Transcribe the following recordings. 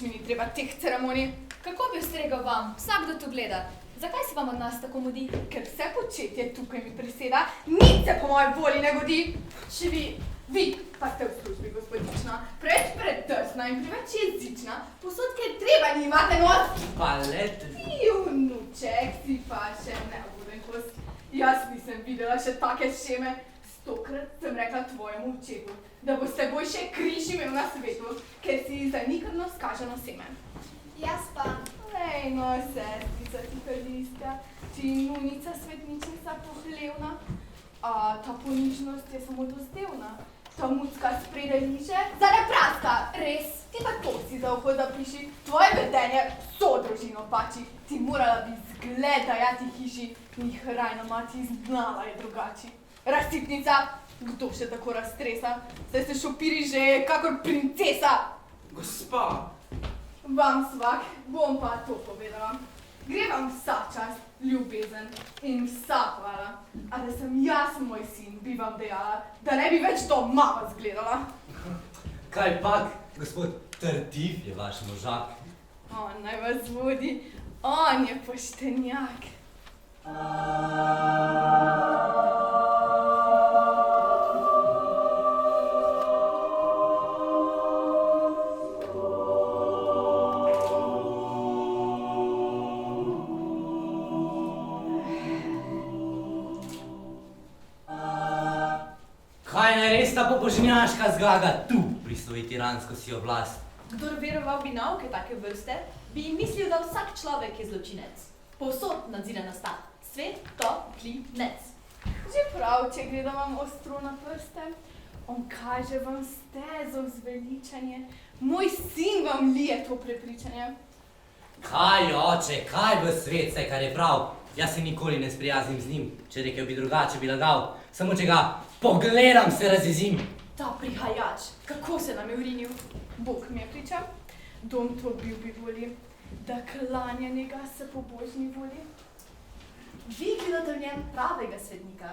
mi ni treba teh ceremonij. Kako bi ustregel vam? Vsakdo to gleda. Zakaj se vam od nas tako mudi? Ker vse početje tukaj mi preseda, nič se po moji volji ne godi. Če vi pa ste v službi, gospodična, preveč predrzna in preveč jezična, posod, ker treba nimate nos. Pa let. Ti, vnuček, si pa še neobuden kos. Jaz nisem videla še take šeme. 100-krat sem rekla tvojemu očetu, da boste boljše križ imel na svetu, ker si zanikrno skaženo seme. Jaz pa. Ej, no, sestrica ti prlista, ti nunica svetničnica pohlevna, a ta ponižnost je samo dozdevna. Ta mucka spredaj liže, zadaj praska, res, ti pa to si za uho zapiši, tvoje vedenje vso družino pači, ti morala bi zgled dajati hiši, njih rajna mati znala je drugači. Razsipnica, kdo še tako raztresa, saj se šopiri že kakor princesa. Gospa! Vam svak, bom pa to povedala. Gre vam vsa čast, ljubezen in vsa hvala. A da sem jaz moj sin, bi vam dejala, da ne bi več doma vas gledala. Kaj pak, gospod Tartif je vaš možak. On naj vas vodi, on je poštenjak. Kaj naj res ta pobožnjaška zgaga tu prisvoji tiransko si oblast? Kdor veroval bi nauke take vrste, bi mislil, da vsak človek je zločinec. Povsod nadzira nas ta svet, to, tli, nec. Že prav, če gleda vam ostro na prste, on kaže vam stezo zveličanje, moj sin vam lije to prepričanje. Kaj, oče, kaj v svet, saj kar je prav? Jaz se nikoli ne sprijaznim z njim, če rekel bi drugače, bi lagal. Samo če ga pogledam, se razjezim. Ta prihajač, kako se nam je vrinil? Bog mi je pričal, dom to bil bi voli, da klanja njega se pobožni voli. Vi gledate v njem pravega svetnika,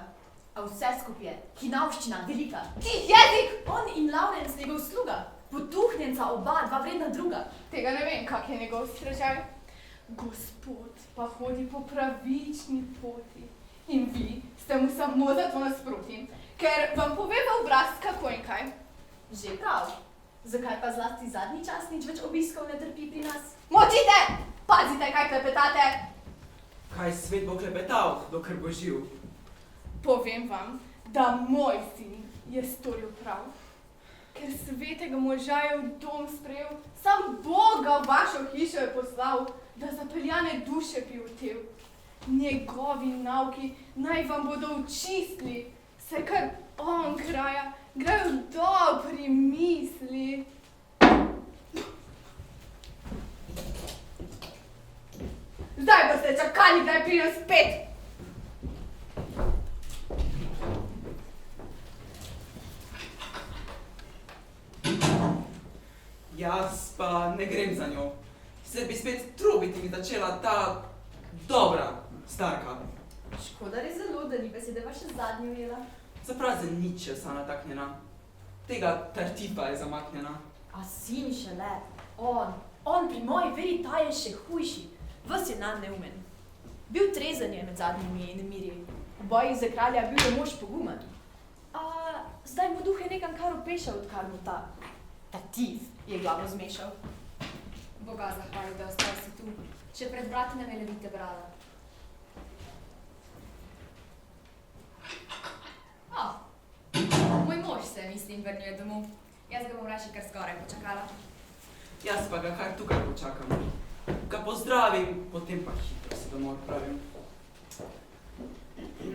a vse skupje, hinavščina velika. Ti jezik! On in Laurenc njegov sluga, potuhnjenca oba, dva vredna druga. Tega ne vem, kak je njegov strežaj. Gospod pa hodi po pravični poti in vi ste mu samo zato nasproti, ker vam pove v obraz kako in kaj. Že prav. Zakaj pa zlasti zadnji čas nič več obiskov ne trpi pri nas? Močite! Pazite, kaj klepetate! Kaj svet bo klepetal, dokler bo živ? Povem vam, da moj sin je storil prav, ker svetega moža je v dom sprejel, sam Boga v vašo hišo je poslal, da zapeljane duše bi utel. Njegovi nauki naj vam bodo očistili, saj kar on graja v dobri misli. Zdaj boste čakali, kdaj pridem spet. Jaz pa ne grem za njo. Se bi spet trubiti mi začela ta dobra starka. Škoda res zelo, da ni besede vaše zadnje ujela. Zaprav za nič je vsa nataknjena. Tega Tartifa je zamaknjena. A sin šele, on pri moji veri ta je še hujši. Ves je nam neumen. Bil trezen je med zadnjimi nemiri. V bojih za kralja bil je mož pogumen. A zdaj mu duh je nekam kar opešal, odkar mu ta Tartif je glavo zmešal. Boga zahvali, da ostal si tu. Še pred brati ne levite brala. Moj mož se, mislim, vrnil domov. Jaz ga bom raje kar skoraj počakala. Jaz pa ga kar tukaj počakam. Ga pozdravim, potem pa hitro se domov odpravim.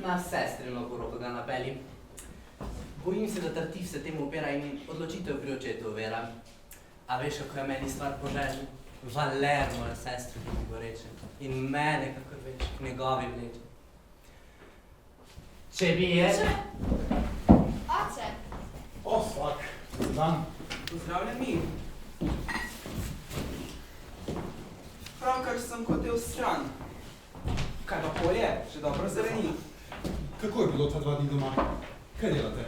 Na sestrino poroko ga napeljim. Bojim se, da Tartif se temu upira in odločitev pri očetu uvera. A veš, kako je meni stvar poželjna? Valer, moja sestra, ki go reče. In mene, kakor veš, k njegovi vleče. Če bi je... Oče! O, svak, dan. Pozdravljen mi. Pravkar sem hotel stran. Kaj pa polje? Še dobro zeleni. Kako je bilo ta 2 dni doma? Kaj delate?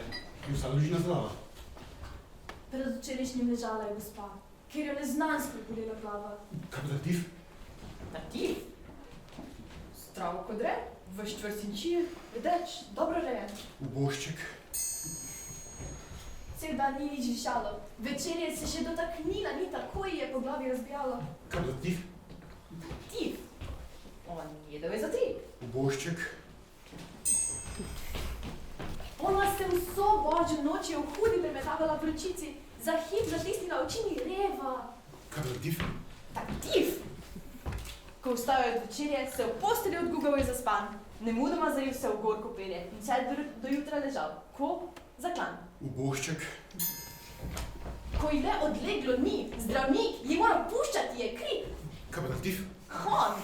Je vsa družina zdrava? Predvčerajšnjim ležala je gospa. ker jo neznansko je bolela glava. Kaj pa tartif? Tartif? Zdravo kot re, v štvrtinčije, vedeč, dobro rejen. Ubošček. Cel dan ni nič dišalo. Večer je se še dotaknila, ni tako ji je po glavi razbijalo. Kaj pa tartif? Tartif? On jedel je za 3. Ubošček. Ona se vso božjo noč je v hudi premetavala v vročici, za hip zatisnila oči in reva. Kaj pa tartif? Tartif? Ko vstajajo od večerje, se v postelji odgugal je zaspan, nemudoma zaril se v gorko pelje in vse do jutra ležal, ko zaklan. Ubošček. Ko ji le odleglo ni, zdravnik ji mora puščati, je kri. Kaj pa tartif? Kon!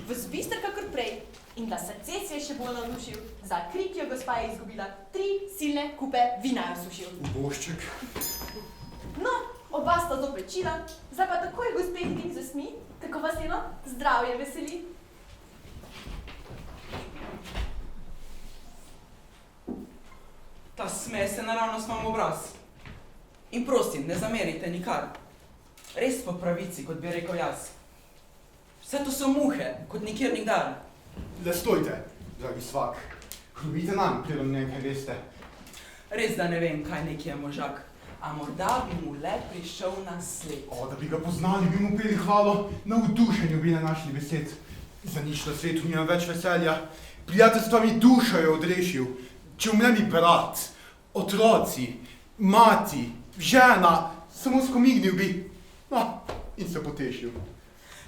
Vzbister kakor prej in da srce se je še bolj navdušil, za krik jo gospa je izgubila, 3 silne kupe vina je sušil. Ubošček. No, oba sta zopet čila, zdaj pa takoj gospe Hidin zasmi, kako vas eno zdravje veseli. Ta sme se naravnost vam obraz. In prosim, ne zamerite nikar. Res po pravici, kot bi rekel jaz. Vse to so muhe, kot nikjer nikdar. Le stojte, dragi svak. Hrubite nam, preden nekaj veste. Res, da ne vem, kaj neki je možak. A morda bi mu le prišel na sled. O, da bi ga poznali, bi mu peli hvalo, na vdušenju bi ne našli besed. Za nič na svetu nimam več veselja. Prijateljstva mi dušo je odrešil. Če umre mi brat, otroci, mati, žena, samo skomignil bi, no, in se potešil.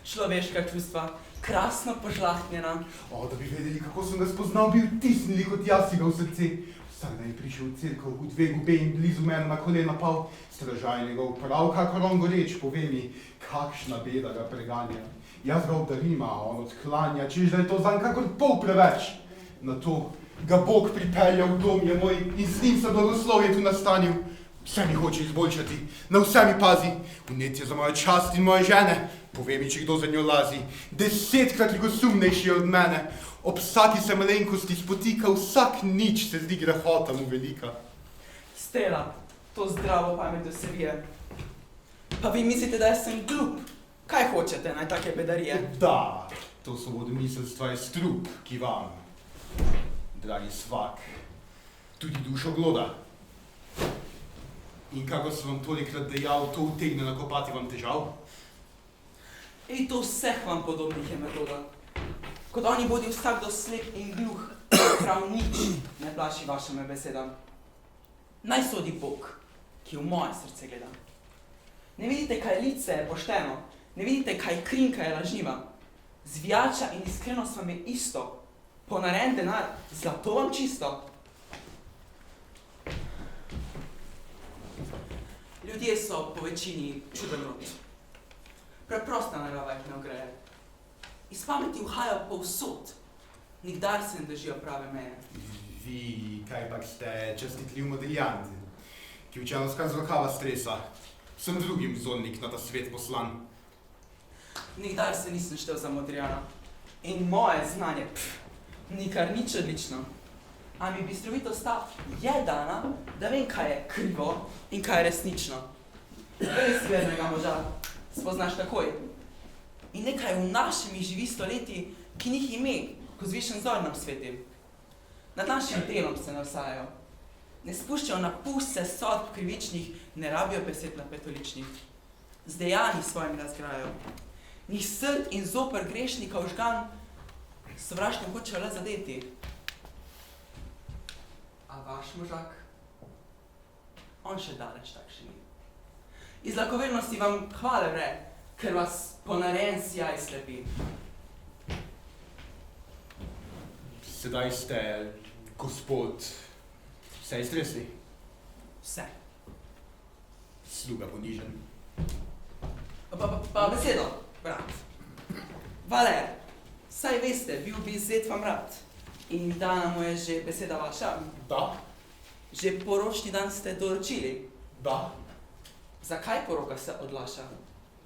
Človeška čustva, krasno požlahtnjena. O, da bi vedeli, kako sem ga spoznal, bi vtisnili kot jaz si ga v srce. Vsak dan je prišel v cerkev, v 2 gube in blizu mene na kolena pal. Stražaj njegov prav, kakor on goreč, pove mi, kakšna beda ga preganja. Jaz ga obdarim, a on odklanja, češ da je to zanj kakor pol preveč. Nato ga Bog pripeljal v dom je moj in z njim se blagoslovje tu nastanil. Vse mi hoče izboljšati, na vse mi pazi. Vnet je za mojo čast in moje žene, pove mi, če kdo za njo lazi. 10-krat ljubosumnejši je od mene. Ob vsaki se malenkosti spotika, vsak nič se zdi grehota mu velika. Stela, to zdravo pamet do sevije. Pa vi mislite, da jaz sem glup? Kaj hočete, naj take bedarije? Da, to svobodomiselstva je strup, ki vam, dragi svak, tudi dušo gloda. In kako sem vam tolikrat dejal, to utegne nakopati vam težav? Ej, to vseh vam podobnih je metoda. Kot oni bodi vsakdo slep in gluh, prav nič ne plaši vašeme besedam. Naj sodi Bog, ki v moje srce gleda. Ne vidite, kaj lice je pošteno, ne vidite, kaj krinka je lažniva. Zvijača in iskrenost vam je isto, ponaren denar, zlato vam čisto. Ljudje so po večini čuden rod. Preprosta narava jih ne ogreje. Iz pameti uhajajo povsod, nikdar se ne držijo prave meje. Vi, kaj pak ste čestitljiv modeljant, ki učeno skaz rokava stresa. Sem drugim zonnik na ta svet poslan. Nikdar se nisem štel za modrijana. In moje znanje, ni kar nič odlično. A mi bistrovitost je dana, da vem, kaj je krivo in kaj je resnično. Res vernega moža spoznaš takoj. In nekaj v našimi živi stoletji, ki njih ime, ko zvišen zor nam sveti. Nad našim delom se navsajajo. Ne spuščajo na puse sodb krivičnih, ne rabijo besed napetoličnih. Z dejanji svojimi razgrajajo. Njih srd in zoper grešnika vžgan, sovraštvo hočejo le zadeti. A vaš možak? On še daleč takšen ni. Iz lakovernosti vam hvale vre, ker vas ponaren sijaj slepi. Sedaj ste, gospod, vse iztresli? Vse. Sluga ponižen. Pa besedo, brat. Valer, saj veste, bil bi zet vam rad. In dana mu je že beseda vaša. Da, Že poročni dan ste določili. da, Zakaj poroka se odlaša?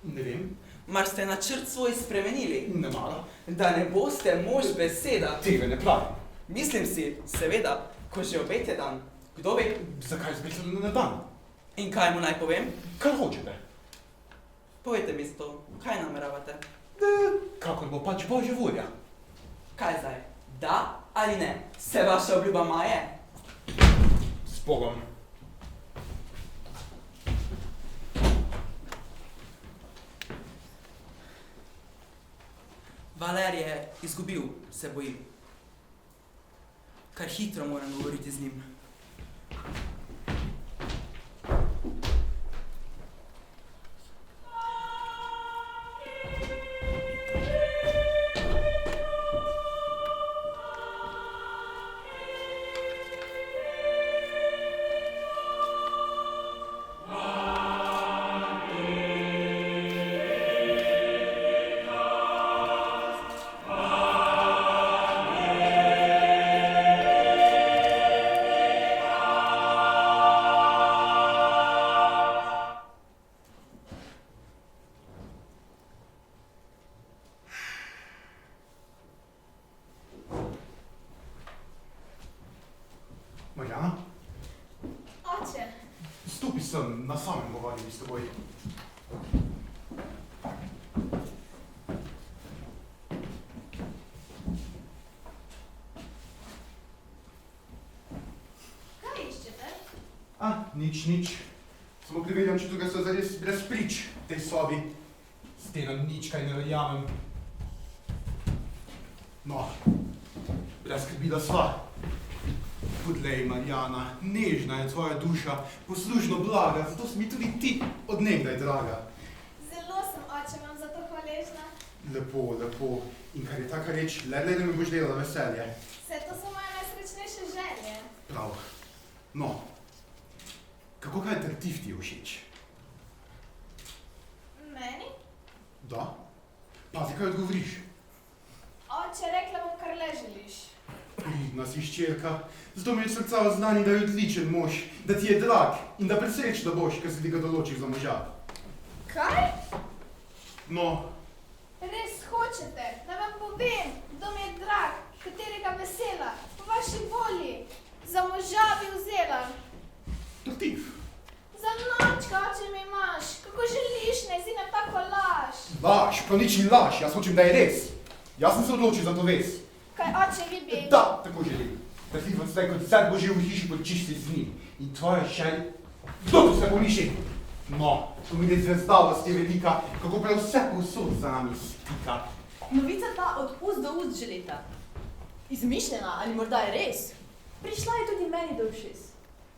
ne vem, Mar ste načrt svoj spremenili? ne mara. Da ne boste mož beseda. Tega ne pravim. Mislim si, seveda, ko že obet je dan. Kdo ve? Zakaj zbrisali na dan? In kaj mu naj povem? Kar hočete. Povejte mi zato, kaj nameravate? Kakor bo pač Božja volja. Kaj zdaj? Da ali ne? Se vaša obljuba maje? S Bogom. Valer je izgubil, se bojim. Kar hitro moram govoriti z njim. Marjana, Oče, stopi sem, na samem govorili s teboj. kaj iščete? Nič. Samo preverjam, če tukaj so zares brez prič v tej sobi. S tem nič kaj ne verjamem. No, brez skrbi, da sva. Podlej, Marjana, nežna je tvoja duša, poslužno blaga, zato si mi tudi ti od nekdaj draga. Zelo sem, oče, vam za to hvaležna. Lepo. In kar je taka reč, le da mi boš delala veselje. Vse to so moje najsrečnejše želje. Prav. No, kako kaj detektiv ti je všeč? Meni? Da? Pazi, kaj odgovoriš. Oče, rekla bom, kar le želiš. Pridna si hčerka, zato mi je srca oznani, da je odličen mož, da ti je drag in da presrečna boš, ker si ti ga določil za moža. Kaj? No, Res hočete, da vam povem, kdo mi je drag, katerega vesela, po vaši volji, za moža bi vzela. detektiv. Za nočka, oče, mi imaš, kako želiš, ne zine tako laž. Laž, pa nič ni laž, jaz hočem, da je res. Jaz sem se odločil za to ves. Kaj oče vi bi? Da, tako želim. Da ti vse kot sad bo živ v hiši pod čisti z njim. In tvoja želj, kdo se pomiši? No, to mi je zvezdavost je velika, kako prav vse povsod za nami stika. Novica ta od ust do ust že leta. Izmišljena ali morda je res? Prišla je tudi meni do ušes.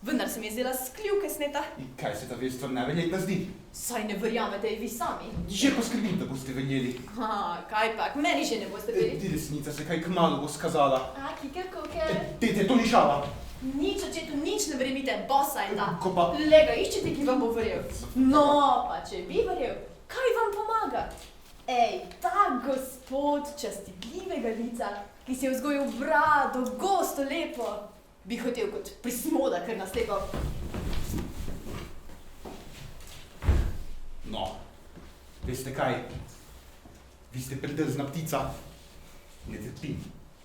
Vendar se mi je zdela skljivke sneta. In kaj se ta vest vam neverjetna zdi? Saj ne verjamete i vi sami. Že poskrbim, da boste verjeli. Kaj pak, meni že ne boste verjeli. Ti resnica se kaj kmalu bo skazala. Kiker, koker. Tete, to ni šala. Nič, očetu, nič ne verjemite, bosa je ta. Ko pa... Lega, iščete, ki vam bo verjel. No, pa če bi verjel, kaj vam pomaga? Ej, ta gospod častitljivega lica, ki si je vzgojil brado, gosto, lepo, bi hotel kot prismoda kar naslepal. No, veste kaj? Vi ste predrzna ptica. Ne trpim,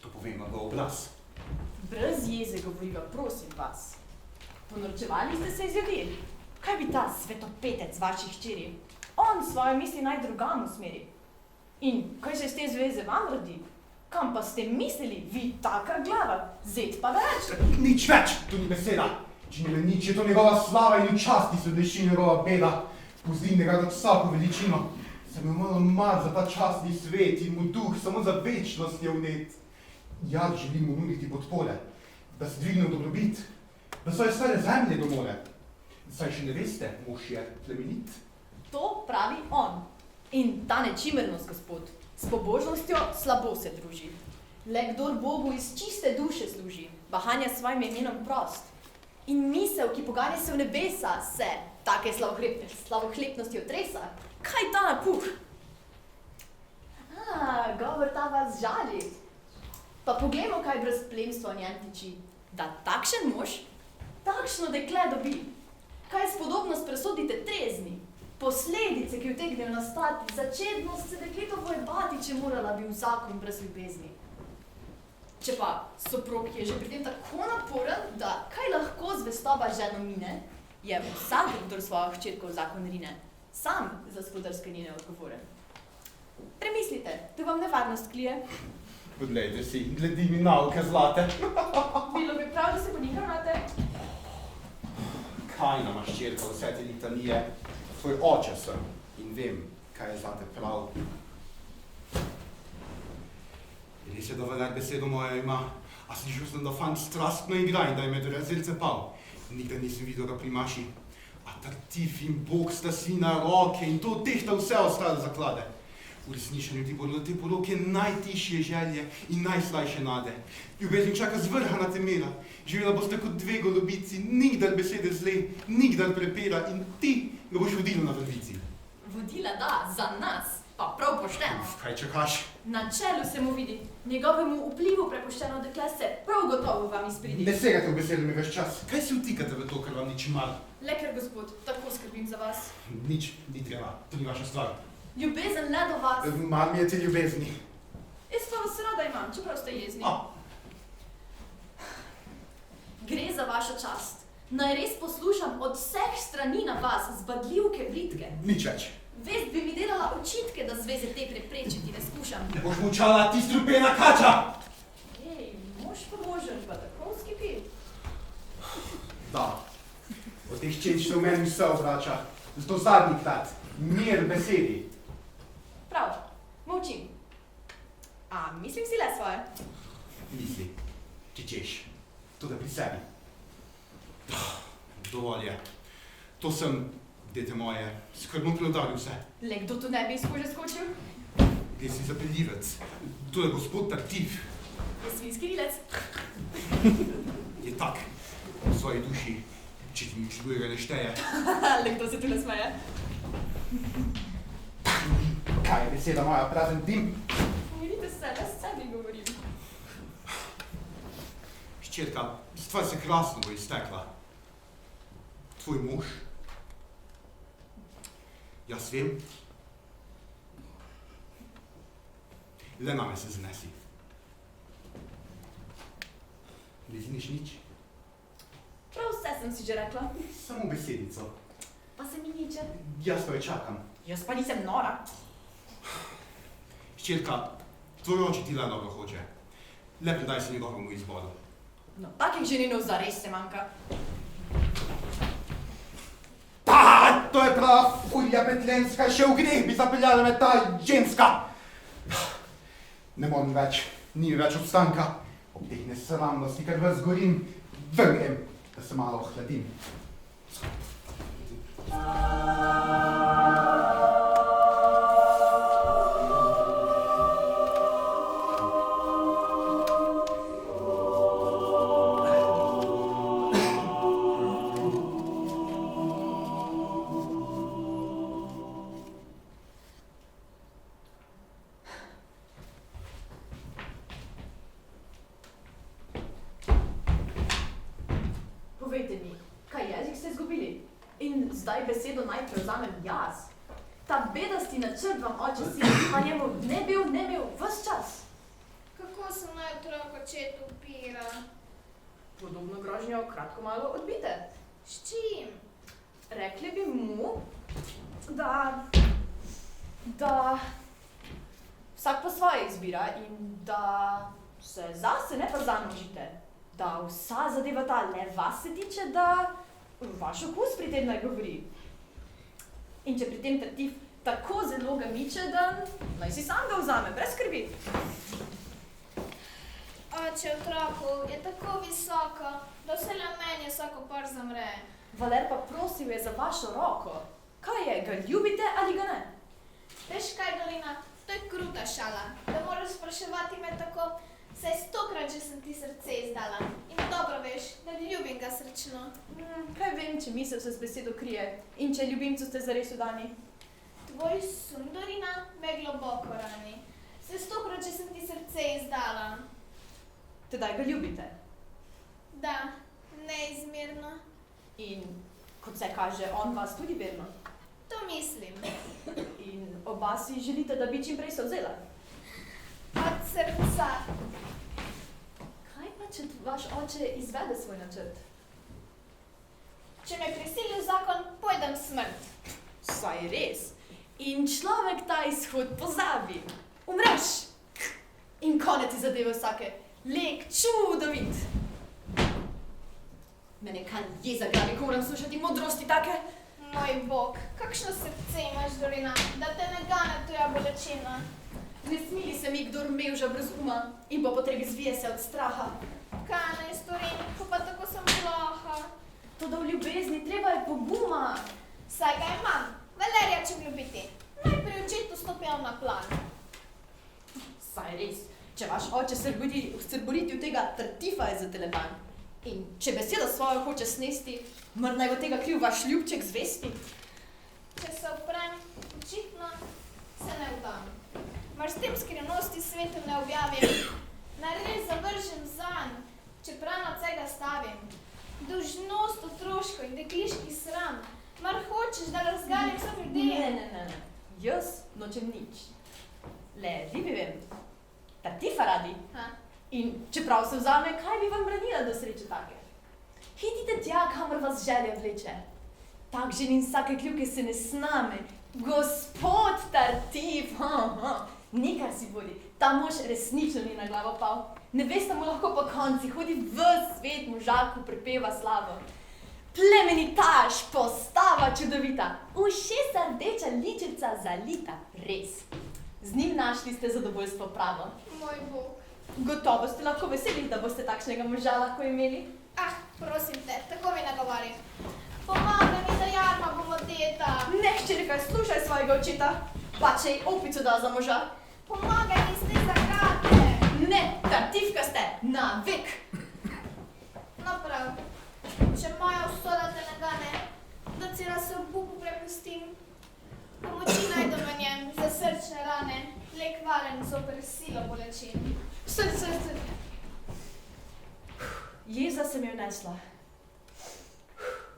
to povem vam v obraz. Brez jeze govoriva, prosim vas. Ponorčevali ste se izjavili. Kaj bi ta svetopetec vaših hčeri? On svoje misli naj drugam usmeri. In kaj se iz te zveze vam rodi? Kam pa ste mislili, vi taka glava, zet pa več? Nič več, to ni beseda. Če ni me nič, je to njegova slava in v časti se odleši njegova beda. Pozdi njega nad vsako veličino. Se me malo mar za ta častni svet in mu duh samo za večnost je vnet. Jaz želim mu nuditi podpore, da se dvigne v dobrobit, da svoje stare zemlje domore. Saj še ne veste, mož je plemenit. To pravi on. In ta nečimernost, gospod, s pobožnostjo slabo se druži. Le kdor Bogu iz čiste duše služi, bahanja svojim imenom prost. In misel, ki poganja se v nebesa, se take slavohlepnosti otresa. Kaj ta napuh? Govor ta vas žali. Pa poglejmo, kaj brez plemstva v njem tiči. Da takšen mož, takšno dekle dobi. Kaj spodobnost presodite trezni? Posledice, ki utegnejo nastati, začetnost se dekleto bati, če morala bi v zakon brez ljubezni. Če pa soprog je že pri tem tako naporen, da kaj lahko zvestoba ženo mine, je vsak, kdor svojo hčerko v zakon rine. sam za spodarskanje odgovoren. Premislite, da vam nevarnost klije. Poglejte si, gledi mi nauke zlate. Bilo bi prav, da se po njih ravnate. Kaj nama ščerka vse te litanije? Tvoj oče sem in vem, kaj je zate prav. Res je, da Valer besedo moja ima, a slišal sem, da fant strastno igra in da je med razilce pal. Nikdar nisem videl ga pri maši. A tartif in bog sta si na roke in to tehta vse ostale zaklade. V resničenju ti bodo te poroke najtišje želje in najslajše nade. Ljubezen čaka zvrhana temela. Živela boste kot dve golobici, nikdar besede zle, nikdar prepira in ti ga boš vodila na vrvici. Vodila da, za nas, pa prav pošteno. Kaj čakaš? Na čelu se mu vidi, njegovemu vplivu prepuščeno dekle se prav gotovo vam izpridi. Ne segate v besedo mi več čas. Kaj se vtikate v to, kar vam nič mar? Le ker gospod, tako skrbim za vas. Nič, ni treba, to ni vaša stvar. Ljubezen le do vas. Mar mi je te ljubezni. Jaz pa vas rada imam, čeprav ste jezni. Gre za vašo čast. Naj res poslušam od vseh strani na vas zbadljivke britke. Nič več. Vest bi mi delala očitke, da zveze te preprečiti ne skušam. Ne boš molčala, ti strupena kača! Ej, mož pa možen, pa tako skipi. Da, od teh čenč se v meni vse obrača. Zato zadnji krat, mir besedi. Prav, molčim. A mislim si le svoje. Misli, če češ, to da pri sebi. Dovolj je. To sem, dete moje, skrbno preudaril vse. Le kdo tu ne bi iz kože skočil? Gre si zapeljivec. To je gospod Tartif. Je svinski rilec. Je tak, v svoji duši, če ti nič drugega ne šteje. Le kdo se tu ne smeje? Kaj je beseda moja, prazen dim? Mirite se, le s sebi govorim. Ščerka, stvar se krasno bo iztekla. Tvoj mož? Jaz vem. Le name se znesi. Ne zniš nič? Prav vse sem si že rekla. Samo besedico. Pa se mi niče. Jaz pa jo čakam. Jaz pa nisem nora. Ščerka, tvoj oče ti le dobro hoče. Le predaj se njegovemu izboru. No, takih ženinov zares se manjka. To je prava fulja petlenska, še v greh bi zapeljala me ta ženska. Ne morem več, ni več obstanka. Ob teh nesramnosti, ker vas gorim, ven grem, da se malo ohladim. Povejte mi, kaj jezik ste izgubili? In zdaj besedo naj prevzamem jaz? Ta bedasti načrt vam oče si, pa njemu ne bil ves čas. Kako se naj otrok očetu upira? Podobno grožnjo kratko malo odbite. S čim? Rekli bi mu, da vsak po svoje izbira in da se zase ne pa zanožite. Da vsa zadeva ta le vas se tiče, da vaš okus pri tem naj govori. In če pri tem Tartif tako zelo ga miče, da naj si sam ga vzame, brez skrbi. Oče otroku je tako visoko, da se le meni vsako par zamre. Valer pa prosil je za vašo roko. Kaj je, ga ljubite ali ga ne? Veš kaj, Galina, to je kruta šala, da moraš spraševati me tako, saj 100-krat že sem ti srce izdala. In dobro veš, da ljubim ga srčno. Kaj vem, če misel se z besedo krije in če ljubimcu ste zares vdani. Tvoj sum, Dorina, me globoko rani. Saj 100-krat že sem ti srce izdala. Tedaj ga ljubite. Da, neizmerno. In kot se kaže, on vas tudi verno. To mislim. In oba si želite, da bi čim prej se vzela. Od srca. Kaj pa, če vaš oče izvede svoj načrt? Če me prisili v zakon, pojdem smrt. Saj res. In človek ta izhod pozabi. Umreš. In konec je zadeve vsake. Lek, čudovit. Mene kaj jeza grabi, ko moram slušati modrosti take. Moj bog, kakšno srce imaš, Dorina, da te ne gane tuja bolečina. Ne smili se mi, kdor mevža brez uma in po potrebi zvije se od straha. Kaj naj storim, ko pa tako sem plaha. Toda v ljubezni treba je poguma. Saj ga imam, Valerija če ljubiti. Naj pri očetu stopijo na plan. Saj res, če vaš oče srboriti v tega Tartifa je za teleban. In če besedo svojo hoče snesti, mar naj bo tega kriv vaš ljubček zvesti? Če se oprem, očitno se ne vdam. Mar s tem skrivnosti svetu ne objavim. Nares zavržem zanj, čeprav na vsega stavim. Dolžnost otroško in dekliški sram. Mar hočeš, da razgalim vsem ljudem? Ne. Jaz nočem nič. Le, vi bi vem, Tartifa radi. Ha? In čeprav se vzame, kaj bi vam branila do sreče take? Hitite tja, kamor vas želja vleče. Tak ženin vsake kljuke se ne sname. Gospod Tartif, nekaj si vodi. Ta mož resnično ni na glavo pal. Nevesta mu lahko po konci hodi v svet možaku prepeva slavo. Plemenitaš, postava čudovita, ušesa rdeča ličica zalita, res. Z njim našli ste zadovoljstvo pravo. Moj bog. Gotovo ste lahko veseli, da boste takšnega moža lahko imeli. Ah, prosim te, tako mi nagovori. Pomagaj mi, da jarma bomo teta. Ne, hčerka, slušaj svojega očeta, pa če ji opico da za moža. Pomagaj mi s te zagate. Ne, Tartifka ste, na vek. No prav, če moja usoda te ne gane, da cela se v Bogu prepustim. Pomoči najdo v njem za srčne rane, lek varen zoper silo bolečin. Srce. Jeza se mi je vnesla.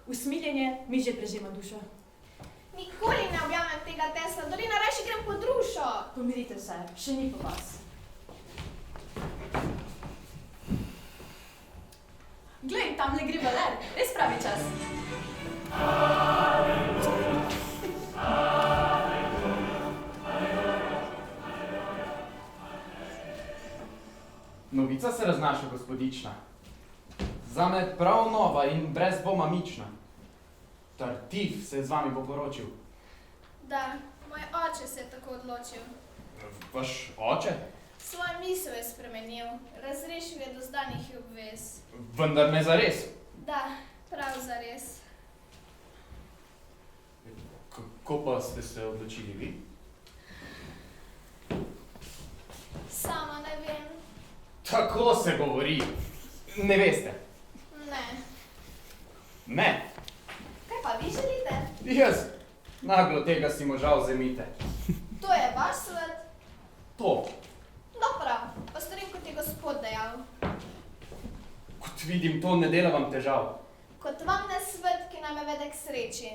Usmiljenje mi že prežema dušo. Nikoli ne objamem tega tesla, Dorina, rajši grem pod rušo. Pomirite se, še ni po vas. Glej, tam le gre Valer, res pravi čas. Novica se raznaša, gospodična. Zame prav nova in brez dvoma mična. Tartif se je z vami poporočil. Da, moj oče se je tako odločil. Vaš oče? Svoj misel je spremenil, razrešil je dozdanih obvez. Vendar ne zares. Da, prav zares. Kako pa ste se odločili vi? Sama ne vem. Tako se govori. Ne veste. Ne. Ne. Kaj pa vi želite? Jaz. Naglo tega si moža vzemite. To je vaš svet. To. No prav, pa storim, kot je gospod dejal. Kot vidim, to ne dela vam težav. Kot vam ne svet, ki nam je vede k sreči.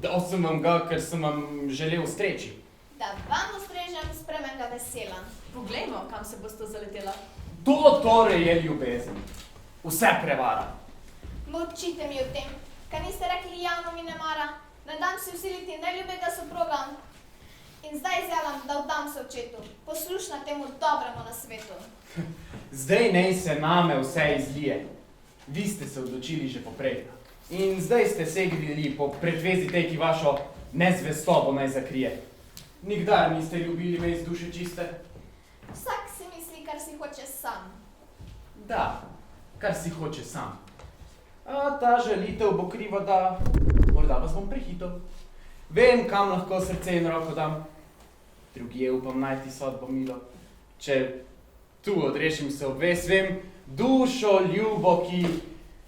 Dal sem vam ga, ker sem vam želel streči. Da vam ustrežem spremenega vesela. Poglejmo, kam se boste zaletela. To torej je ljubezen. Vse prevara. Molčite mi o tem, kaj niste rekli javno mi ne mara, ne dam si vsiliti neljubega soproga. In zdaj izjavljam, da oddam se očetu, poslušna temu dobremu na svetu. Zdaj nej se name vse izlije. Vi ste se odločili že poprej. In zdaj ste segrili po pretvezi tej, ki vašo nezvestobo naj zakrije. Nikdar niste ljubili me iz duše čiste? Vsak si misli, kar si hoče sam. Da, kar si hoče sam. A ta žalitev bo kriva, da morda vas bom prehitel. Vem, kam lahko srce in roko dam. Drugje upam najti sodbo milo. Če tu odrešim se obvez, vem, dušo ljubo, ki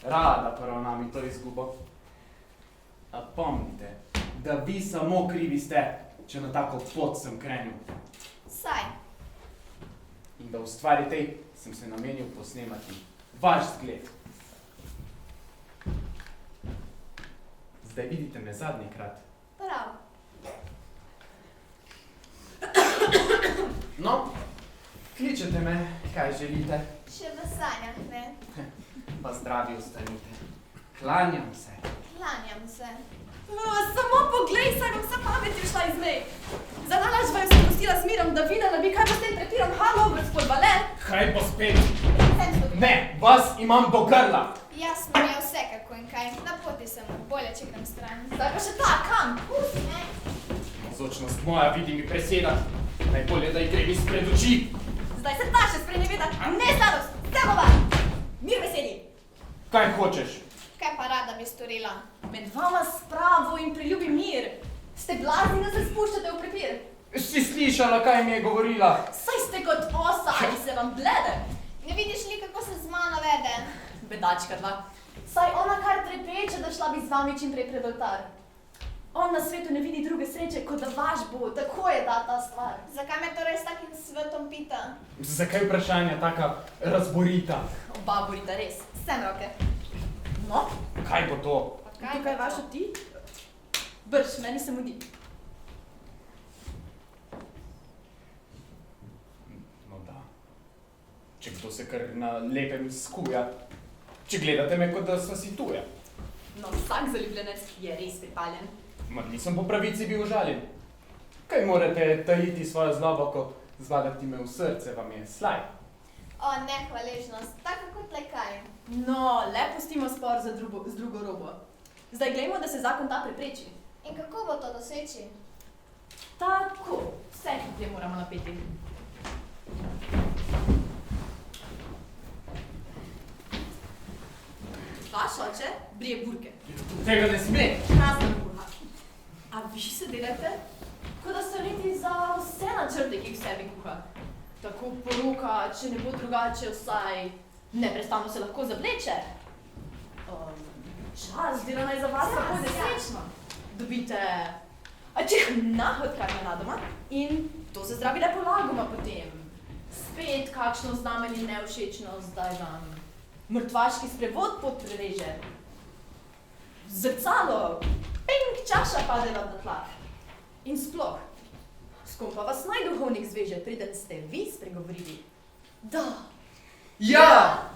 rada poravna mi to izgubo. A pomnite, da vi samo krivi ste, če na tako pot sem krenil. Saj, In da v stvari tej sem se namenil posnemati vaš zgled. Zdaj vidite me zadnji krat. prav. No, kličete me, kaj želite, Še v sanjah, ne? pa zdravi ostanite. Klanjam se. Klanjam se. Samo poglej, saj vam vsa pamet je šla iz mej. Zanalaž vaju sem pustila s mirom, da videla bi, kaj bo s tem trepirom. Halo, gospod Valer. Kaj pa spet? Ne, vas imam do grla. Jasno je vsekako in kaj. Na poti sem, bolje če grem stran. Zdaj pa še ta, kam? Pusti me. Zočnost moja vidi mi preseda. Najbolje, da ji grem izpred oči. Zdaj se ta še spreneveda. Ne, starost, samo van. Mir veseli. Kaj hočeš? Kaj pa rada bi storila? Med vama spravo in priljubi mir. Ste blazni, da se spuščate v prepir. Si slišala, kaj mi je govorila? Saj ste kot osa, ali se vam blede. Ne vidiš li, kako se z mano vede? Bedačka dva. Saj ona kar trepeče, da šla bi z vami čim prej pred oltar. On na svetu ne vidi druge sreče, kot da vaš bo. Tako je ta stvar. Zakaj me torej s takim svetom pita? Zakaj vprašanja taka razborita? Oba borita res. Vse na roke. No, Kaj bo to? tukaj je vaša ti? Brž, meni se mudi. No da. Če kdo se kar na lepem skuja. Če gledate me, kot da sem si tuja. No, vsak zaljubljenec je res pripaljen. Mar nisem po pravici bil užaljen. Kaj morate tajiti svojo zlobo, ko zvadati me v srce, vam je slaj? O, nehvaležnost, tako kot le kaj. No, le pustimo spor z drugo robo. Zdaj glejmo, da se zakon ta prepreči. In kako bo to doseči? Tako, vse hitre moramo napeti. Vaš oče brije burke. Tega ne sme! Prazna burha. A vi se delate, kot da ste leti za vse načrte, ki jih v sebi kuha. Tako poroka, če ne bo drugače, vsaj neprestano se lahko zavleče. Čas dela naj za vas lahko nesrečno. Dobite nahod kar nenadoma in to se zdravi lepo lagoma potem. Spet kakšno znamenje nevšečnost, zdaj vam mrtvaški sprevod pot prereže. Zrcalo, ping, čaša pade vam na tla. In sploh, s kom pa vas naj duhovnik zveže, preden ste vi spregovorili? Da. Ja!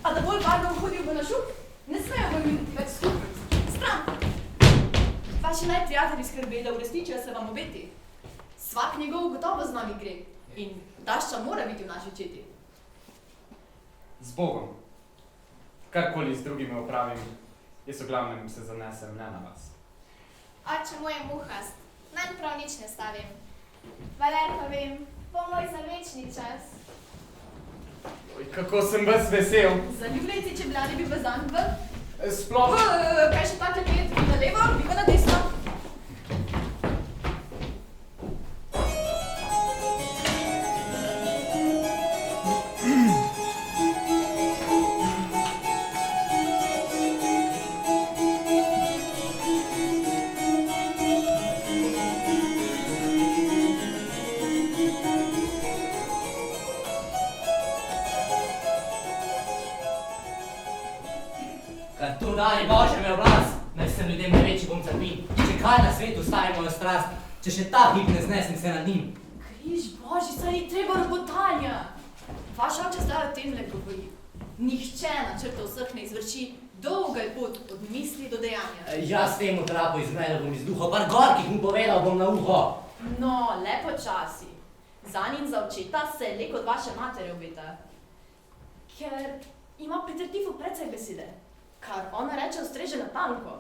A da bolj varno vhodil bo na šup? Ne smejo bo imeti več skupaj. Stran! Vaši najprijatelji skrbi, da uresničijo se vam obeti. Svak njegov gotovo z nami gre in tašča mora biti v naši četi. Z Bogom. Karkoli z drugimi opravim, jaz v glavnem se zanesem ne na vas. Oče moj je muhast, nanj prav nič ne stavim. Valer pa vem, bo moj za večni čas. Oj, kako sem vas vesel. Zaljubljajci čebljani bi v zanj v... Sploh... Kaj še tako pet? Na levo, vi pa na desno. Daj Bože me oblast, naj sem ljudem največji bom trpin. Če kaj na svetu staje mojo strast, če še ta hip ne znesem se nad njim. Križ Božji, saj ni treba robotanja. Vaš oče zdaj o tem le govori. Nihče načrta vseh ne izvrši, dolga je pot od misli do dejanja. Jaz temu trapo izmedel bom iz duho, par gorkih mu povedal bom na uho. No, le počasi. Zanj in za očeta se je le kot vaše matere obeta. Ker ima pri Tartifu precej besede. Kar ona reče, ustreže na tanko.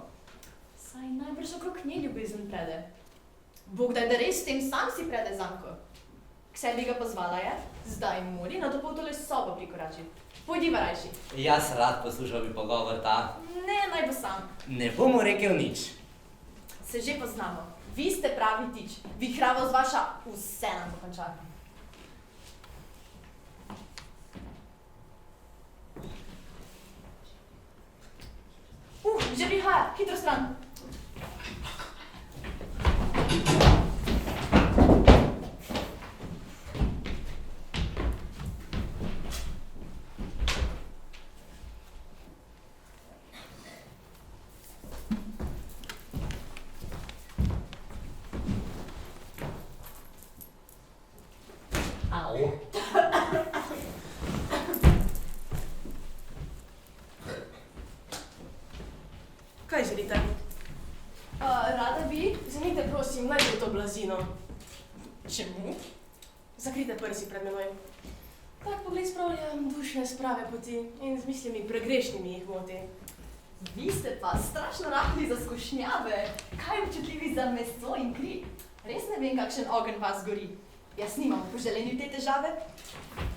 Saj najbrž okrog nje ljubezen prede. Bog daj, da res s tem sam si prede zanko. K sebi ga pozvala je, zdaj mori na to potole sobo prikorači. Pojdi varajši. Jaz rad poslušal bi pogovor ta. Ne, naj bo sam. Ne bom mu rekel nič. Se že poznamo. Vi ste pravi tič. Vihravost vaša vse nam pokonča. Že prihaja, hitro stran. Au. Kaj želite? Rada bi, Vzemite, prosim, najbolj to blazino. Čemu? Zakrite prsi pred menoj. Tak pogled spravljam dušne sprave poti in z mislimi pregrešnimi jih moti. Vi ste pa strašno rahli za skušnjave. Kaj občutljivi za meso in kri? Res ne vem, kakšen ogenj vas gori. Jaz nimam po želenju te težave.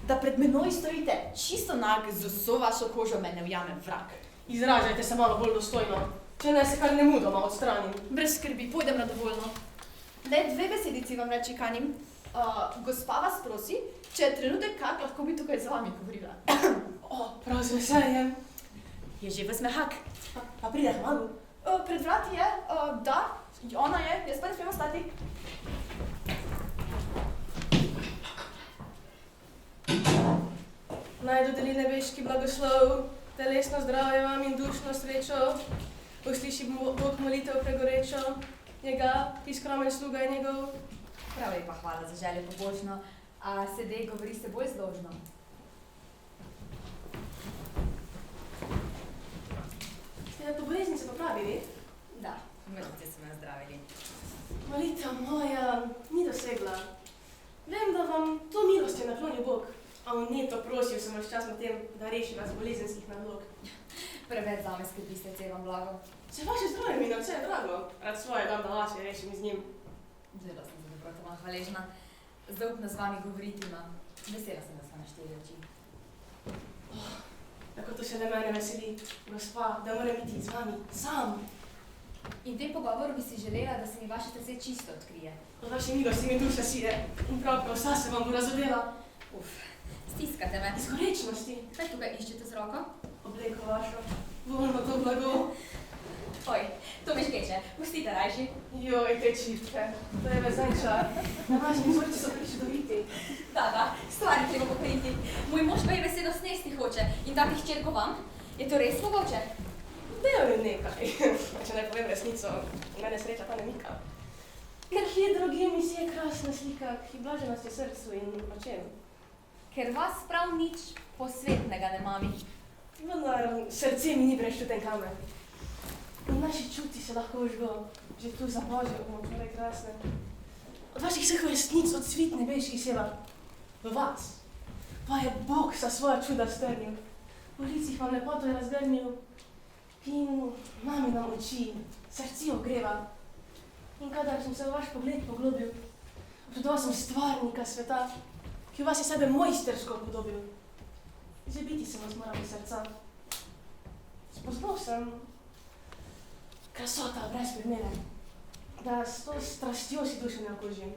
Da pred menoj stojite čisto nag z vso vašo kožo me ne ujame vrag. Izražajte se malo bolj dostojno, če ne se kar nemudoma odstranim. Brez skrbi, pojdem na dovoljno. Le 2 besedici vam reči kanim. Gospa vas prosi, če je trenutek kak, lahko bi tukaj z vami govorila. Prav z veseljem. Je že v smehak. Pa pride kmalu. Pred vrati je, da, ona je, jaz pa ne smem ostati. Naj dodeli nebeški blagoslov, telesno zdravje vam in dušno srečo. Usliši Bog molitev pregorečo, njega, ki skromen sluga je njegov. Prav lepa hvala za željo pobožno, a sedaj govori se bolj zložno. Ste po bolezni se popravili? Da, mrtvice so me zdravili. Molitev moja ni dosegla. Vem, da vam to milost je naklonil Bog, a vneto prosil sem vas čas na tem, da reši vas bolezenskih nalog. Preveč zame skrbi srce vam blago. Se vaše zdravje mi na vse je drago, rad svoje dam, da lažje rešim z njim. Zelo sem za dobroto vam hvaležna. Zaupno z vami govoriti imam. Vesela sem, da sva na 4 oči. Tako to še le mene veseli, gospa, da moram biti z vami, sam. In v tem pogovoru bi si želela, da se mi vaše srce čisto odkrije. Od vaše milosti mi duša sije in pravka vsa se vam bo razodela. Stiskate me. Iz gorečnosti. Kaj tukaj iščete z roko? Obleko vašo, volno to blago. Oj, to me škeče. Pustite rajši. Joj, te čipke, to je vezan čar. Na vašem vzorci so prečudoviti. Da, stvari treba pokriti. Moj mož pa je besedo snesti hoče in dati hčerko vam. Je to res mogoče? Dejal je nekaj. Če naj povem resnico, mene sreča pa ne mika. Ker je, drogi, mi si je krasna slika, ki blaženost je srcu in očem. Ker vas prav nič posvetnega ne mami. Vendar srce mi ni brezčuten kamen. In naši čuti se lahko užgo, že tu za Božjo pomočore krasne. Od vaših vseh resnic od svit nebeški seva v vas. Pa je Bog sa svoja čuda strnil. V licih vam lepoto je razgrnil in mami nam oči, srci ogreva. In kadar sem se v vaš pogled poglobil, občudoval sem stvarnika sveta, ki v vas je sebe mojstersko upodobil. Izljubiti sem vas moral iz srca. Spoznal sem krasota brez primere, da s to strastjo si duše ne okužim.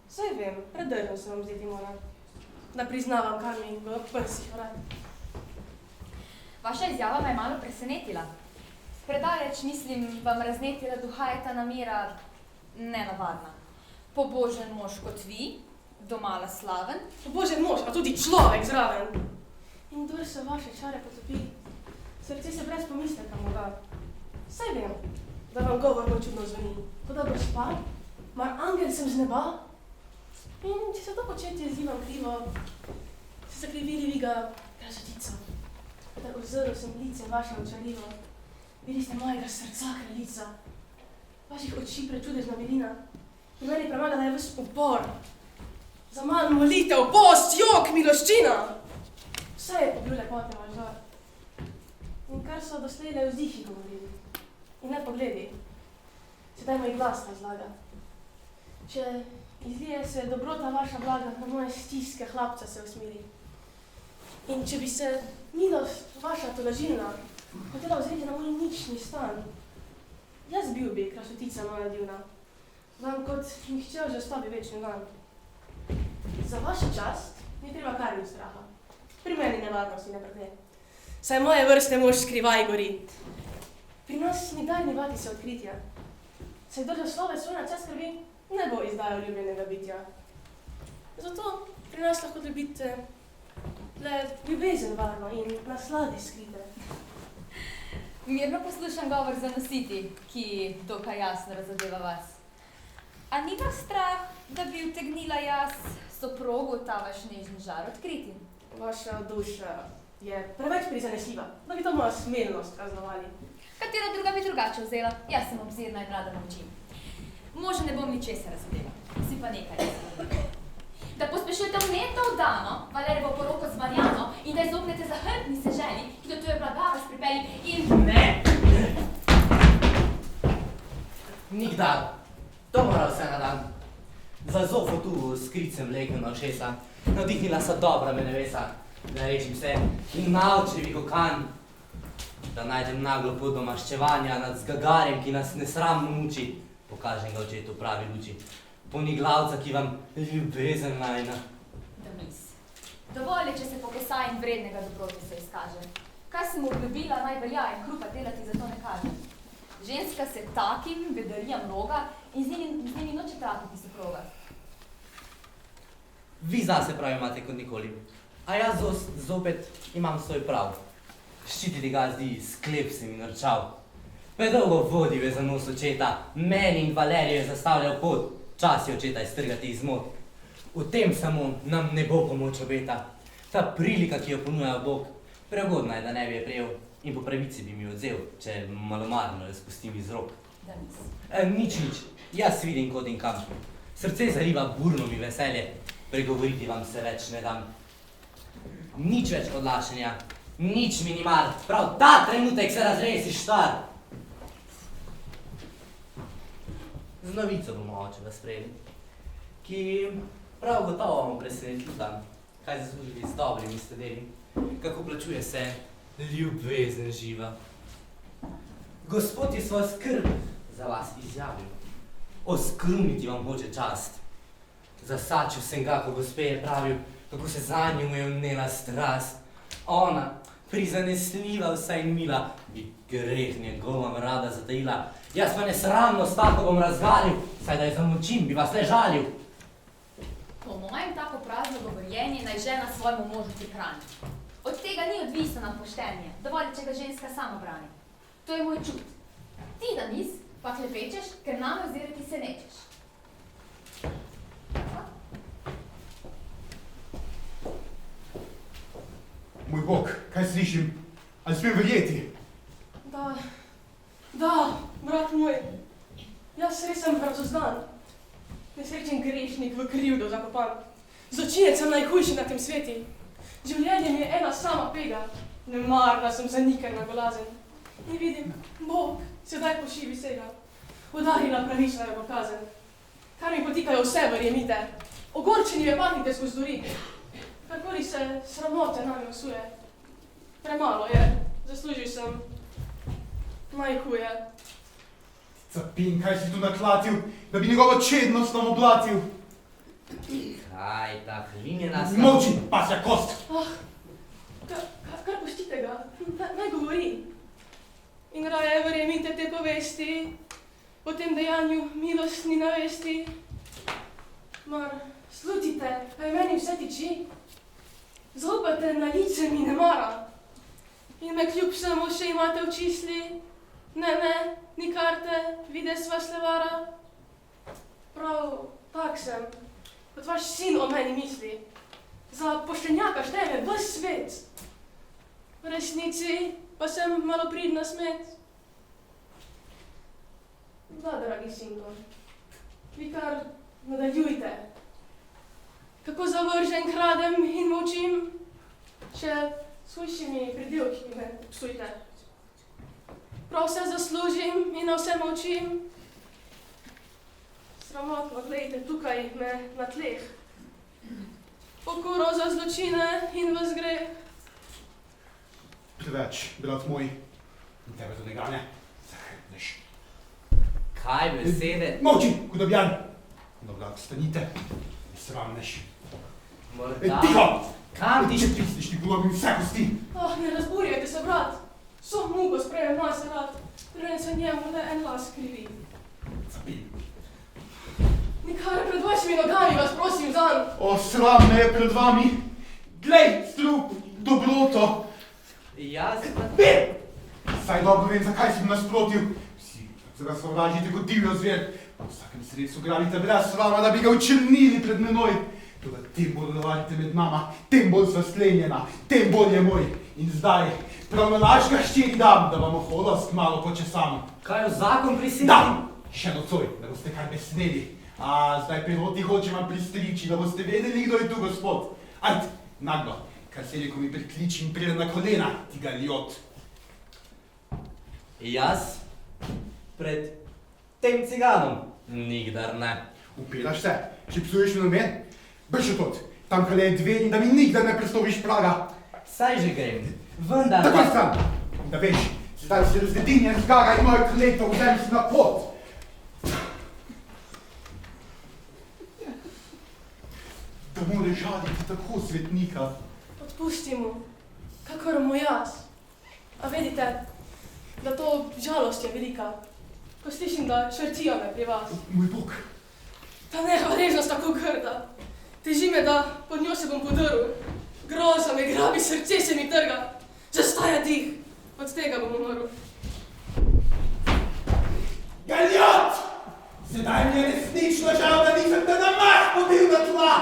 Saj vem, predržno se vam zdeti mora, da priznavam, kar mi v prsih vrati. Vaša izjava me je malo presenetila. Predaleč, mislim, vam raznetila duha je ta namera nenavadna. Pobožen mož kot vi, domala slaven. Pobožen mož, a tudi človek zraven. In kdor se vaše čare potopi, srce se brez pomisleka moga. Saj vem, da vam govor moj čudno zveni. Toda gospa, mar angel sem z neba? In če se to početje zdi vam krivo, ste zakrivili vi ga krasotico. Da ozrl sem lice vaše očarljivo. Bili ste mojega srca kraljica. Vaših oči prečudežna milina. In meni premagala je ves upor. Za manj molitev, post, jok, miloščina. Vse je pobil lepote vaš žar. In kar so doslej le vzdihi govorili. In ne pogledi. Sedaj moj glas razlaga. Če izlije se dobrota vaša blaga, na moje stiske hlapca se usmiri. In če bi se milost vaša tolažilna hotela vzeti na moj nični stan, jaz bil bi krasotica moja divna, vam kot nihče že ostavi večni dan. Za vašo čast ni treba kar ni straha. Pri meni nevarnosti ne prde. Saj moje vrste mož skrivaj gori. Pri nas nikdaj ne vati se odkritja. Saj kdor za slove svoj na čas skrbi, ne bo izdajal ljubljenega bitja. Zato pri nas lahko dobite le ljubezen varno in naslade skrite. Mirno poslušam govor zanositi, ki dokaj jasno razodeva vas. A ni vas strah, da bi utegnila jaz soprogu ta vaš nežni žar odkriti? Vaša duša je preveč prizanesljiva, da bi to moja smelnost kaznovali. Katera druga bi drugače vzela, jaz sem obzirna in rada naučim. Možno ne bom ničesar razumela, si pa nekaj razumela. Da pospešujete vneto vdano, Valerjevo poroko z Marjano in da izognete zahrbni seženi, ki do tuje blaga vas pripelji in... Ne! Nikdar. To mora vse na dan. Za zofo tu s kricem legel na ušesa, navdihnila sa dobra me nevesa, da rečim se, in naučevi kokan, da najdem naglo pot do maščevanja nad zgagarjem, ki nas nesramno muči, pokažem ga očetu pravi luči, poniglavca, ki vam ljubezen najna. Da mis. Dovolj je, če se pokesa in vrednega dobroti se izkaže. Kaj sem obljubila, naj velja in kruha delati, zato ne kaže. Ženska se takim bedarijam roga in z njimi noče tratiti soproga. Vi zase prav imate kot nikoli, a jaz zopet imam svoj prav. Ščititi ga zdi sklep se mi norčal. Predolgo vodi ve za nos očeta, meni in Valeriju je zastavljal pot, čas je očeta iztrgati iz mod. V tem samo nam ne bo pomoč obeta. Ta prilika, ki jo ponuja Bog, pregodna je, da ne bi je prejel in po pravici bi mi odzel, če malomarno jo spustim iz rok. Da mis. Nič, jaz vidim kod in kam. Srce zariva burno mi veselje, pregovoriti vam se več ne dam. Nič več odlašenja, nič mi ni mar, prav ta trenutek se razresi štar. Z novico bomo očeva sprejeli, ki prav gotovo bomo presenetili tam, kaj zaslužili z dobrimi ste deli, kako plačuje se ljubezen živa. Gospod je svojo skrb za vas izjavil, oskruniti vam hoče čast. Zasačil sem ga, ko gospe je pravil, kako se zanjo mu je vnela strast. Ona, prizanesljiva vsa in mila, bi greh njegovom rada zatajila. Jaz pa nesramno s tako bom razgalil, saj da je zamočim, bi vas le žalil. Po mojem tako prazno govorjenje naj žena svojemu možu prihrani. Od tega ni odvisno nam poštenje, dovolj, če ga ženska sama brani. To je moj čut. Ti, da mis, pa klepečeš, ker name ozirati se nečeš. Moj Bog, kaj slišim? Ali smem verjeti? Da, brat moj, jaz res sem razoznan. Nesrečen grešnik v krivdo zakopan. Zločinec sem najhujši na tem sveti. Življenje mi je ena sama pega. Nemarna sem za nikaj nagolazen. In vidim, Bog sedaj pošivi vsega. Udarila pravična je pokazen. Kar mi potikajo vse, verjemite. Ogorčeni me pahnite skozi dori. Karkoli se sramote nami usuje. Premalo je, zaslužil sem najhuje. Capin, kaj si tu naklatil, da bi njegovo čednost nam oblatil? Kaj ta hlinjena sta... Molči, pasja kost! Kar pustite ga, naj govori. In raje verjemite te povesti, o tem dejanju milostni navesti. Mar, slutite, kaj meni vse tiči? Zaupate na lice mi ne mara. In me kljub vsemu še imate v čisli. Ne, ni karte, vides vas levara. Prav, tak sem, kot vaš sin o meni misli. Za poštenjaka števe ves svet. V resnici pa sem malopridna smet. Da, dragi sinko, vi kar nadaljujte. Kako zavržen kradem in molčim, še s hujšimi pridelki me psujte. Prav vse zaslužim in na vse molčim. Sramotno, glejte, tukaj me na tleh. Pokoro za zločine in v zgreh. Preveč, brat moj, in tebe to ne gane, zahrbneš. Kaj besede? Molči, hudobjan! Dobro, stanite, ne sramneš. Morda... Tiho! Kam ti... Če prisliš, ti polomim vse kosti! Ne razburjajte se, brat. So muko sprejel moj se rad, preden se njemu le en las krivi. Zapin. Nikar pred vašimi nogami vas prosim zanj. O, sram me je pred vami! Glej, strup, dobroto! Jaz pa... Saj dobro vem, zakaj sem nasprotil. Vsi se sovražite kot divjo zver. Po vsakem sredstvu gradite brez srama, da bi ga učrnili pred menoj. Toda tem bolj navarite med nama, tem bolj sva sklenjena, tem bolj je moj. In zdaj, Prav na laž ga štiri dam, da vam oholost malo počesam. Kaj v zakon prisili? Dam! Še nocoj, da boste kaj besneli. A zdaj piroti hoče vam pristriči, da boste vedeli, kdo je tu gospod. Ajd, naglo, kar se reko mi prikliči in pride na kolena, ti ga ljot. Jaz pred tem ciganom nikdar ne. Upiraš se, če psuješ fenomen? Brž od, tam kale je dve in da mi nikdar ne prestoviš praga. Saj že grem, vendar Takoj stran, da veš, zdaj se razdedinjen zgaga in mojo kleto vzem si na pot. Da more žaliti tako svetnika. Odpusti mu, kakor mu jaz. A vedite, da to žalost je velika, ko slišim, da črtijo me pri vas. Moj Bog, Ta nehvaležnost tako grda. Teži me, da pod njo se bom podrl. Groza me grabi, srce se mi trga. Zastaja dih. Od tega bom umrl. Galjot! Sedaj mi je resnično žal, da nisem te na mah pobil na tla!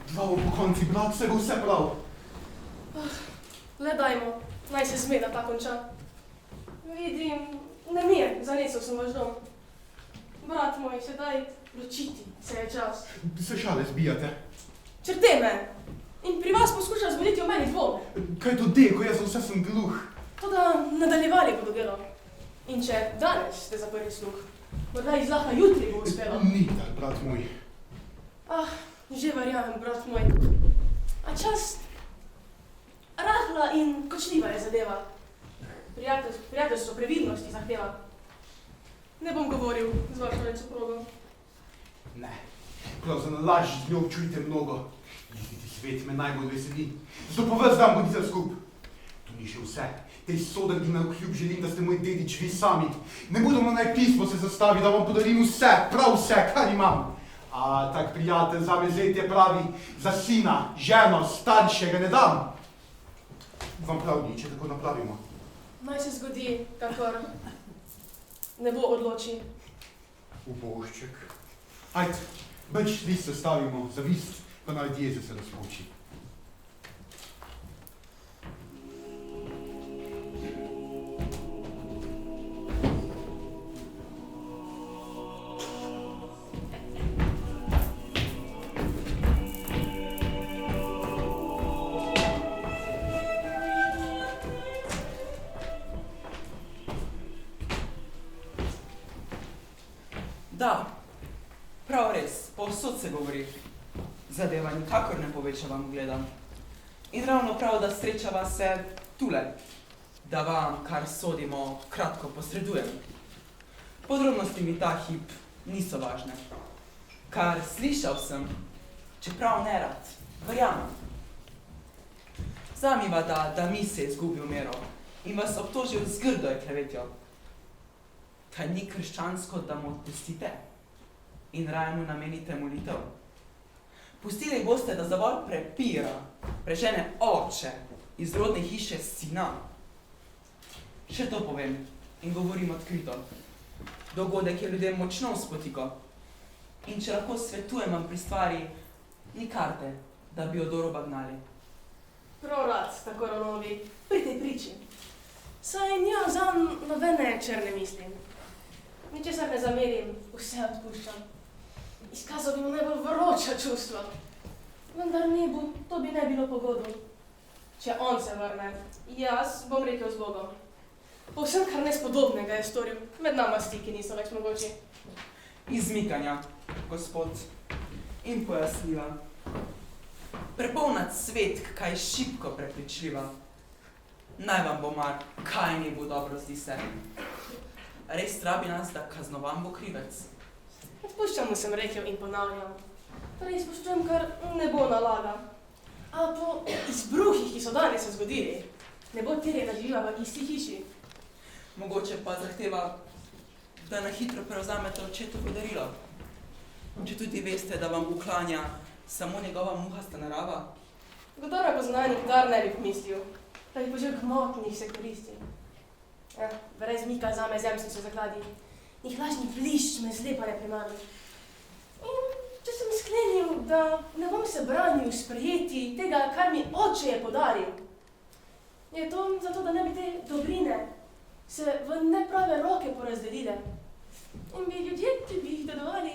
Dva upokonci, brat, se bo vse prav. Le dajmo, naj se zmeda ta konča. Vidim, nemir, zanesel sem vaš dom. Brat moj, sedaj ločiti se je čas. Se šale zbijate. Črte me! In pri vas poskuša zbuditi v meni dvome. Kaj to de, ko jaz za vse sem gluh? Toda nadaljevali bodo delo. In če danes ste zaprli sluh, morda izlaha jutri bo uspelo. Nikdar, brat moj. Že verjamem, brat moj. A čas rahla in kočljiva je zadeva. Prijateljstvo previdnosti zahteva. Ne bom govoril z vašo soprogo. Ne, prav za nalaž z njo čujte mnogo. Videti svet me najbolj veseli. Zato pa vas dam bodite skup. To ni še vse. Tej sodarki na vkljub želim, da ste moj dedič vi sami. Ne budemo naj pismo se zastavi, da vam podarim vse, prav vse, kar imam. A tak prijatelj za me zetje pravi, za sina, ženo, staršega ne dam. Vam prav ni, če tako napravimo. Naj se zgodi, kakor nebo odloči. Ubošček. Ajd, beč list sestavimo, zavist, pa naj jeze se razpoči. Da, prav res, povsod se govori. Zadeva nikakor ne poveča vam ugleda. In ravno prav, da srečava se tule, da vam, kar sodimo, kratko posredujem. Podrobnosti mi ta hip niso važne. Kar slišal sem, čeprav nerad, verjamem. Zamiva, da mi se izgubil mero in vas obtožil z grdo je klevetjo. Kaj ni krščansko, da mu odpustite in raje mu namenite molitev? Pustili boste, da zavolj prepira, prežene oče iz rodne hiše sina. Še to povem in govorim odkrito. Dogodek je ljudem močno spotiko. In če lahko svetujem vam pri stvari, ni karte, da bi jo do roba gnali. Prav rad, tako Ronovi, pri tej priči. Saj nimam zanj nobene črne misli. Ničesar ne zamerim, vse odpuščam. Izkazal bi mu najbolj vroča čustva. Vendar nebu, to bi ne bilo pogodu. Če on se vrne, jaz bom rekel z Bogom. Povsem kar nespodobnega je storil, med nama stiki niso več mogoči. Izmikanja, gospod, in pojasnila. Prepolnat svet, kaj šibko prepričljiva. Naj vam bo mar, kaj mi bo dobro zdi se. Res trabi nas, da kaznovan bo krivec. Odpuščam mu, sem rekel in ponavljam. Torej izpuščujem, kar ne bo nalaga. A po izbruhih, ki so danes se zgodili, ne bo terjena živa v isti hiši. Mogoče pa zahteva, da na hitro prevzamete očetovo darilo. Če tudi veste, da vam uklanja samo njegova muhasta narava. Kdor me pozna, nikdar ne bi pomislil, da bi požel gmotnih se koristi. Brez mika zame zemlji se zakladi, njih lažni blišč me zlepa ne primali. In če sem sklenil, da ne bom se branil sprejeti tega, kar mi oče je podaril. Je to zato, da ne bi te dobrine se v neprave roke porazdelile. In bi ljudje, ki bi jih dedovali,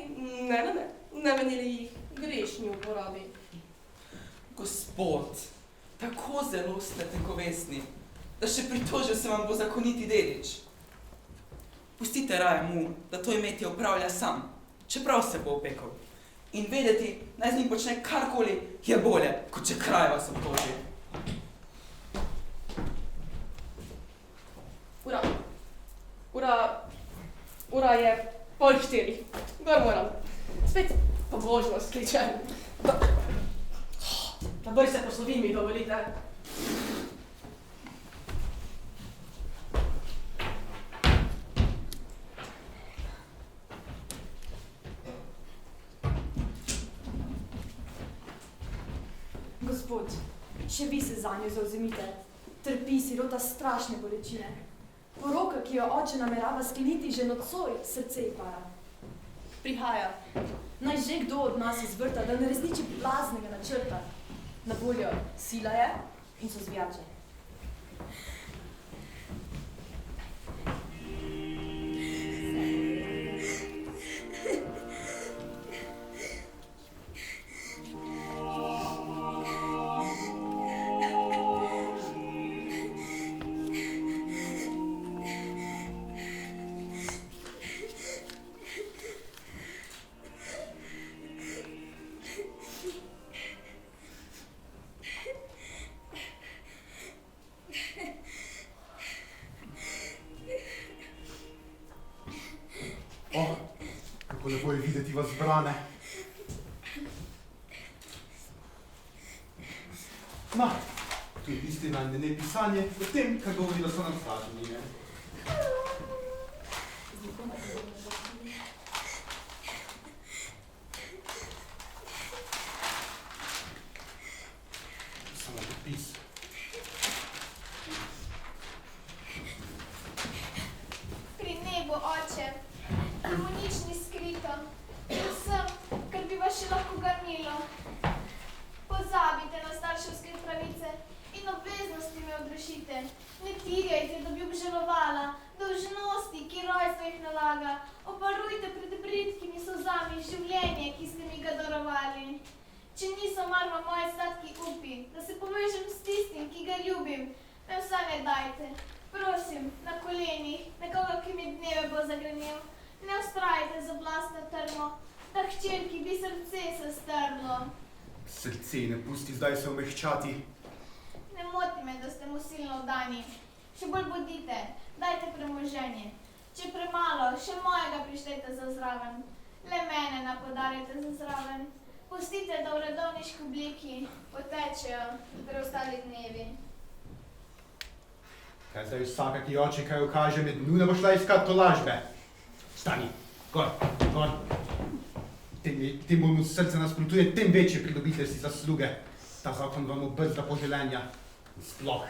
ne, namenili jih grešni uporabi. Gospod, tako zelo ste tenkovesni, da še pritožil se vam bo zakoniti dedič. Pustite raje mu, da to imetje upravlja sam, čeprav se bo opekal. In vedeti, naj z njim počne karkoli, je bolje, kot če kraj vas obtoži. Ura je 3:30. Gor moram. Spet pobožnost kličem. Da bolj se poslovim, mi dovolite. Gospod, še vi se zanjo zauzemite. Trpi sirota strašne bolečine. Poroka, ki jo oče namerava skleniti že nocoj, srce ji para. Prihaja. Naj že kdo od nas izvrta, da ne resniči blaznega načrta. Na voljo sila je in so zvijače. Kako lepo je videti vas zbrane. No, tu je tisti najmene pisanje o tem, kar govori, da so nam straženi, ne? Samo podpis. Pri nebu, oče, mu nič ni skrito. Vsem, kar bi vas še lahko ganilo. Pozabite na starševske pravice in obveznosti me odrešite. Ne tirjajte, da bi obžalovala dolžnosti, ki rojstvo jih nalaga. Oparujte pred bridkimi solzami življenje, ki ste mi ga darovali. Če niso marva moje sladki upi, da se povežem s tistim, ki ga ljubim, me vsaj ne dajte. Prosim, na kolenih, nekoga, ki mi dneve bo zagrenil. Ne vztrajajte za oblast na trmo, da hčerki bi srce se strlo. Srce ne pusti zdaj se omehčati. Ne moti me, da ste mu silno vdani. Še bolj bodite, dajte premoženje. Če premalo, še mojega prištejte za zraven. Le mene napodarjate za zraven. Pustite, da v redovniški obliki potečejo preostali dnevi. Kaj zdaj vsaka, ki oče kaj ukaže, med nujno bo šla iskat tolažbe. Stani, gor, gor. Tem mu srce nasprotuje, tem večje pridobite si zasluge. Ta zakon vam obrzda poželenja. Sploh.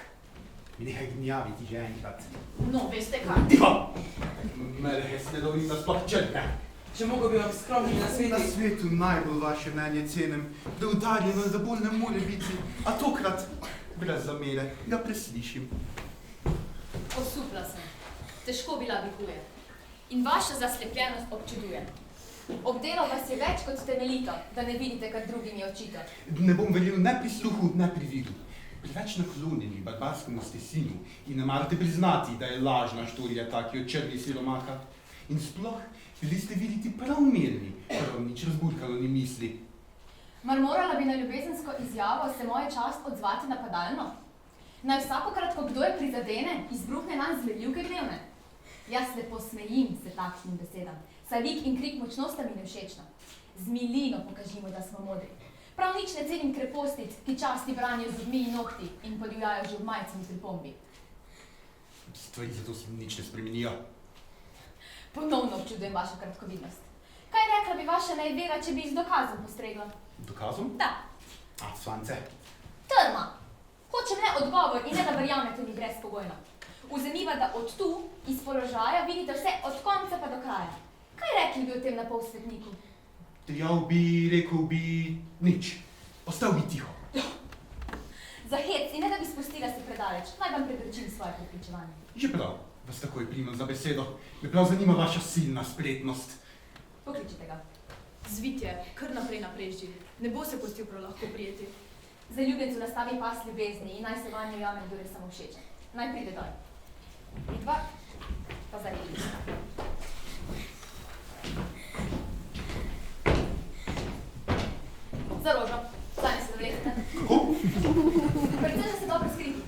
Mi nehaj gnjaviti že enkrat. No, veste kaj? Tiho! Mene se ne dovolim, da sploh črne. Če mogo bi vam skromni Na nasveti. svetu najbolj vaše mnenje cenim, da udarjeno, da bolj ne more biti, a tokrat, brez zamere, ga preslišim. Osupla sem. Težko bila bi huje. In vaša zaslepljenost občudujem. Obdelal vas je več kot temeljito, da ne vidite, kar drugim je očito. Ne bom verjel ne pri sluhu, ne pri vidu. Preveč naklonjeni barbarskemu ste sinu in ne marate priznati, da je lažna štorija ta, ki očrni siromaka. In sploh, bili ste videti prav mirni, prav nič razburkalo ni misli. Mar morala bi na ljubezensko izjavo se moja čast odzvati napadalno? Naj vsakokrat, ko kdo je prizadene, izbruhne nanj zmerljivke gnevne? Jaz lepo smejim se takšnim besedam, saj vik in krik močno sta mi nevšečna. Z milino pokažimo, da smo modri. Prav nič ne cenim krepostic, ki časti branijo zubmi in nohti in podivjajo že ob majcini pripombi. Stvari zato se nič ne spremenijo. Ponovno občudujem vašo kratkovidnost. Kaj rekla bi vaša najvera, če bi z dokazom postregla? Dokazom? Da, A, svance. trma. Hočem le odgovor in ne da verjamete mi brezpogojno. Vzemiva, da od tu, iz položaja, vidite vse od konca pa do kraja. Kaj rekli bi o tem na polsvetniku? Dejal bi, rekel bi, nič. Ostal bi tiho. Za hec in ne da bi spustila se predaleč. Naj vam preprečim svoje prepričevanje. Že prav, vas takoj primem za besedo. Me prav zanima vaša silna spretnost. Pokličite ga. Zvitje, kar naprej napreždi. Ne bo se pustil prav lahko prijeti. Zaljubljencu nastavi pas ljubezni in naj se vanjo jame, kdor je samo všečen. Naj pride dol. Vidva, pa zaredi. Za rožo. Sami se dovlecite. Kako? Predvsem, da se dobro skriti.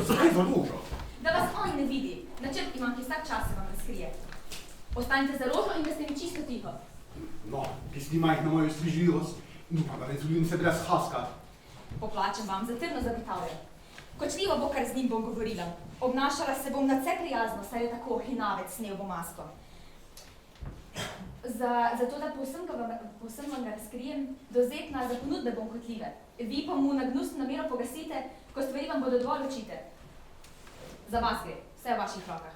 Zakaj za rožo? Da vas on ne vidi. Načrt imam, ki vsak čas se vam razkrije. Ostanite za rožo in da ste mi čisto tiho. No, pisni majh na mojo strižljivost. Upam, da ne zulim se brez haska. Poplačem vam, zatrno zagotavljam. Kočljivo bo, kar z njim bom govorila. Obnašala se bom nadvse prijazno, saj je tako hinavec snel bo masko. Zato, da povsem vam ga razkrijem, dovzetna za ponudbe bom kotljive. Vi pa mu na gnusno namero pogasite, ko stvari vam bodo dovolj očite. Za vas gre, vse v vaših rokah.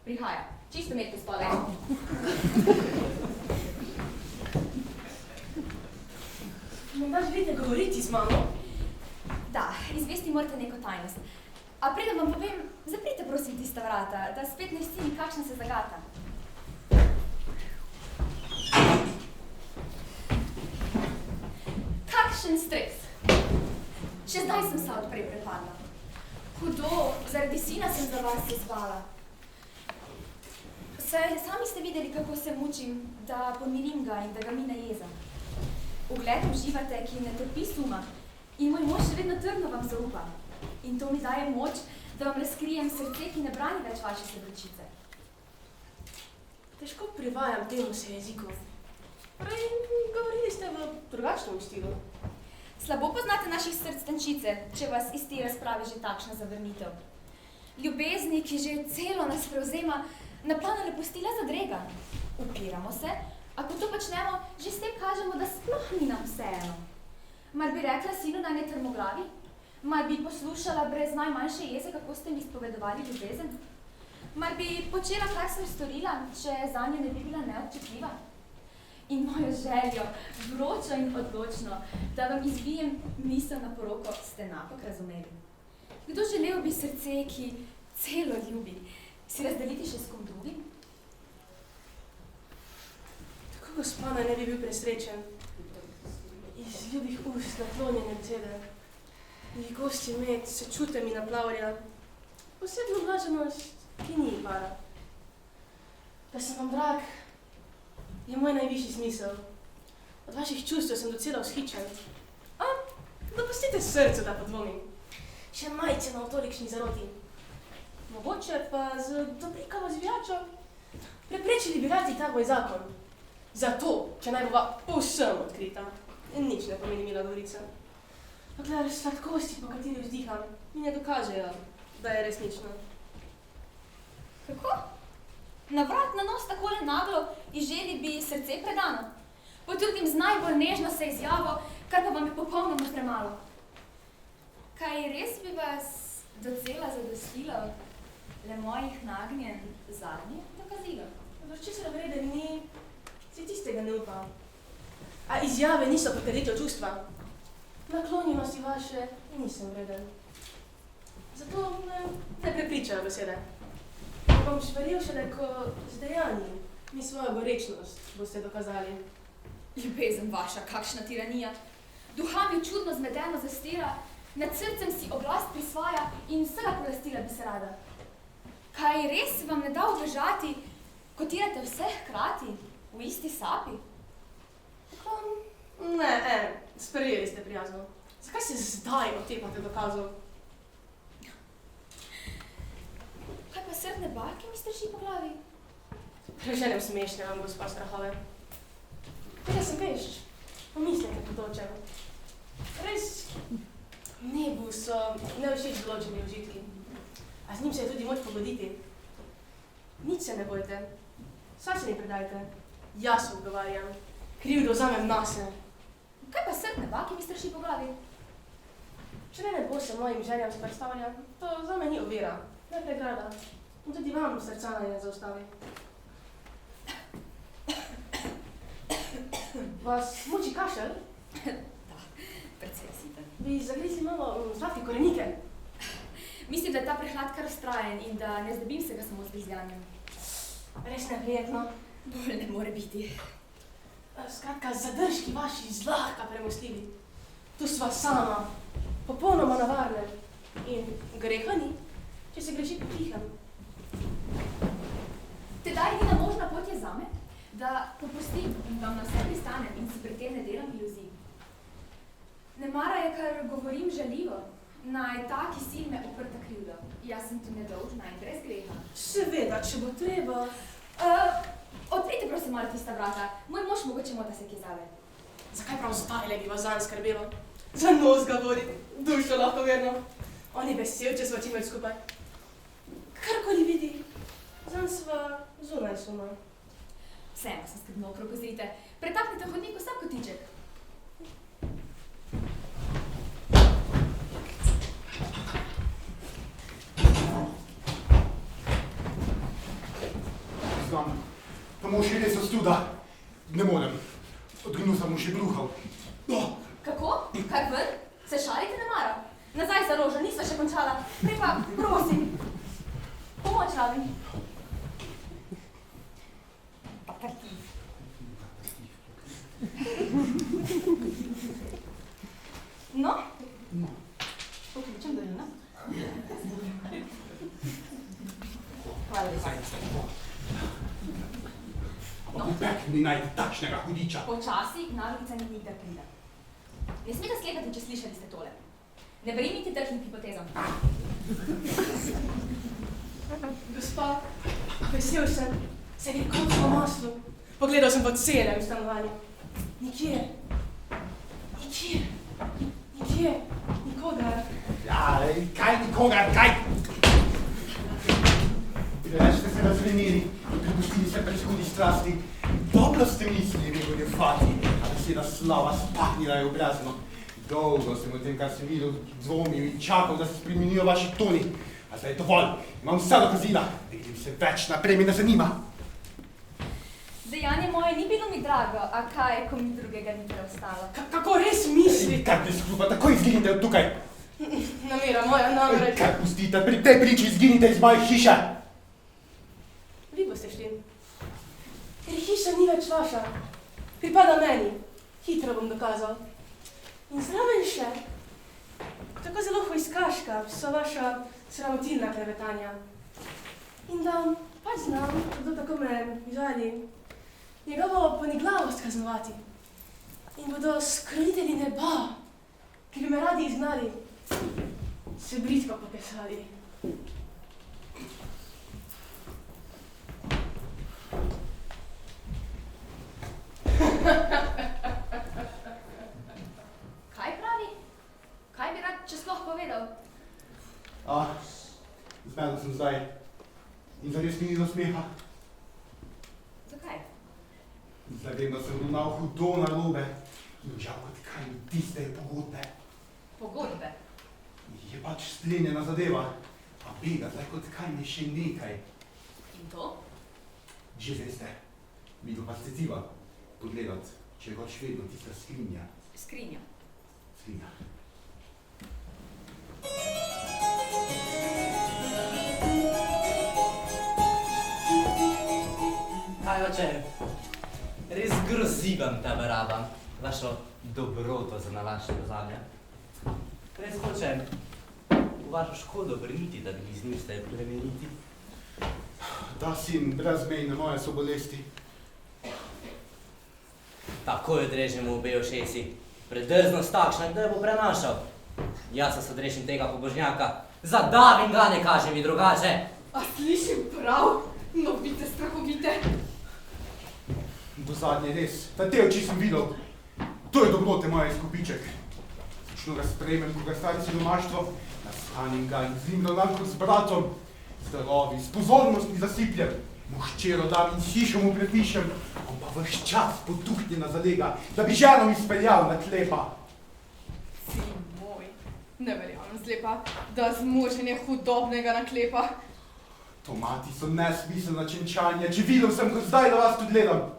Prihaja, čisto metke spodaj. Morda želite govoriti z mano? Da, izvesti morate neko tajnost. A preden vam povem, zaprite prosim tista vrata, da spet ne sceni, kakšna se zagata. Kakšen stres! Še zdaj sem se odprej prepadla. Hudo, zaradi sina sem za vas se zvala. Sami ste videli, kako se mučim, da pomirim ga in da ga mine jeza. Ugled uživate, ki ne trpi suma, in moj mož še vedno trdno vam zaupa. In to mi daje moč, da vam razkrijem srce, ki ne brani več vaše sebročice. Težko privajam temu se jeziku. Prej govorili ste v drugačnem stilu. Slabo poznate naših src tančice, če vas iz te razprave že takšna zavrnitev. Ljubezni, ki že celo nas prevzema, na plano ne pusti le zadrega. Upiramo se, a ko to počnemo, že s tem kažemo, da sploh ni nam vseeno. Mar bi rekla sinu, da ne trmoglavi? Mar bi poslušala brez najmanjše jeze, kako ste mi spovedovali ljubezen? Mar bi počela, kar sem storila, če zanjo ne bi bila neobčutljiva? In mojo željo, vročo in odločno, da vam izbijem misel na poroko, ste napak razumeli. Kdo želel bi srce, ki celo ljubi, si razdeliti še s kom drugim? Tako gospoda ne bi bil presrečen. Iz ljubih ust naklonjene besede, iz gosti med se čute mi naplavlja, posebno blaženost, ki ni para. Da sem vam drag, je moj najvišji smisel. Od vaših čustev sem docela vzhičen. A, dopustite srcu, da podvomim. Še majce na tolikšni zaroti. Mogoče pa z dobrikavo zvijačo preprečili bi radi ta moj zakon. Zato, če naj bova povsem odkrita, nič ne pomeni mila govorica. Dokler sladkosti, po kateri vzdiham, mi ne dokažejo, da je resnično. Kako? Na vrat na nos takole naglo izželi bi srce predano. Potrdim z najbolj nežno se izjavo, kar pa vam je popolnoma premalo. Kaj res bi vas docela zadostilo le mojih nagnjen zadnje dokazilo? Vrči se vreden ni, si tistega ne upam. A izjave niso potrditev čustva. Naklonjenosti vaše nisem vreden. Zato ne prepričajo besede. Bom šveril šele, ko z dejanji mi svojo gorečnost boste dokazali. Ljubezen vaša, kakšna tiranija. Duha mi čudno zmedeno zastira, nad srcem si oblast prisvaja in vsega polastila bi se rada. Kaj res vam ne da ubežati, ko tirate vse hkrati, v isti sapi? Ne, sprejeli ste prijazno. Zakaj se zdaj otepate dokazov? Kaj pa srdne barke mi strši po glavi? Preženem smešne vam, gospa Strahove. Tega sem vešč, pomislite potočem. Res, nebu so nevšeč določeni užitki, a z njim se je tudi moč pogoditi. Nič se ne bojte, saj se ne predajte. Jaz odgovarjam, krivdo vzamem nase. Kaj pa srdne barke mi strši po glavi? Če ne bo se mojim željam predstavlja, to zame ni ovira. Ne pregrada. In tudi vam srca ne zaustavi. Vas muči kašelj? Precej siten. Bi zagrizli malo sladke korenike. Mislim, da je ta prehlad kar vztrajen in da ne zdebim se ga samo z grizljanjem. Res neprijetno. Bolj ne more biti. Skratka, zadržki vaši zlahka premostljivi. Tu sva sama, popolnoma na varnem. In greha ni, če se greši potihem. Tedaj edina možna pot je zame, da popustim in vam na vse pristanem in si pri tem ne delam iluzij. Nemara je, ker govorim žaljivo. Naj ta, ki sin me oprta krivdo. Jaz sem tu nedolžna in brez greha. Seveda, če bo treba. Odprite prosim malo tista vrata. Moj mož mogoče mota se kje zave. Zakaj prav zdajle bi vas zanj skrbelo? Za nos ga vodi, dušo lahko verno. On je vesel, če sva čim več skupaj. Karkoli vidi, zanj sva zunaj suma. Vseeno se skrbno okrog ozrite. Pretaknite v hodniku sam kotiček. Znam, pa mož je res ostuda. Ne morem. Od gnusa mu še bruhal. Kako? Kar ven? Se šalite nemara? Nazaj za rožo, nisva še končala. Prej pa, prosim. Pomoč rabim. Pa kar ti. No? Poključem do njena. Hvala lepa. Ampak v pekli ni najti takšnega hudiča. Počasi naglica ni nikdar prida. Ne smete sklepati, če slišali ste tole. Ne verjemite trhnim hipotezam. Gospa, vesel sem, se je kot po maslu. Pogledal sem po celem stanovanju. Nikjer, nikogar. Ja, kaj nikogar, kaj? Preveč ste se razvenili in prepustili se prešhudi strasti. Dobro ste mislili, nego je fati, a beseda slava spahnila je obrazno. Dolgo sem o tem, kar sem videl, dvomil in čakal, da se spremenijo vaši toni. A zdaj je dovolj, imam vsa dokazila, da vidim se več naprej me ne zanima. Dejanje moje ni bilo mi drago, a kaj, ko mi drugega ni preostalo. Kako res misli? Kar presklupa, takoj izginite od tukaj. Namera moja, namreč. Kar pustite, pri tej priči izginite iz moje hiše. Vi boste šli. Ker hiša ni več vaša. Pripada meni. Hitro bom dokazal. In zraven še, tako zelo hojskaška so vaša sramotilna klevetanja. In da pač znam, kdo tako me žali, njegovo poniglavost kaznovati. In bodo skrojitelji neba, ki bi me radi izgnali, se bridko popesali. Kaj pravi? Kaj bi rad, če sploh povedal? Zmedel sem zdaj. In zares mi ni do smeha. Zakaj? Zdaj vem, da sem ravnal hudo narobe. In žal kot kaj mi tiste pogodbe. Pogodbe? Je pač sklenjena zadeva. A bega, zdaj kot kaj mi še nekaj. In to? Že veste, videl pa ste civa. Pogledat, če je pač vedno tista skrinja. Skrinja. Skrinja. Kaj oče, res grozibam te barabam, vašo dobroto za nalašče ozadje. Res hočem v vašo škodo vrniti, da bi z njim ste plemeniti. Ta sin brez mejne moje so bolesti. Takoj odrežemo obe ušesi. Predrznost takšna, kdo jo bo prenašal? Jaz se odrešim tega pobožnjaka. Zadavim ga, ne kaže mi drugače. A slišim prav? No, vidite, strahovite. Do zadnje res. Ta te oči sem videl. To je dobrote moja izkupiček. Točno ga sprejmem, ko ga stari siromaštvo. Nastanim ga in z njim ravnam kot z bratom. Zdravi, s pozornostmi zasipljem. Mu hčero dam in hišo mu prepišem. On pa ves čas potuhnjena zalega, da bi ženo izpeljal na klepa. Sin moj, ne verjamem zlepa, da zmoženje hudobnega naklepa. To mati so nesmiselna čenčanja, če videl sem, kot zdaj, da vas tu gledam.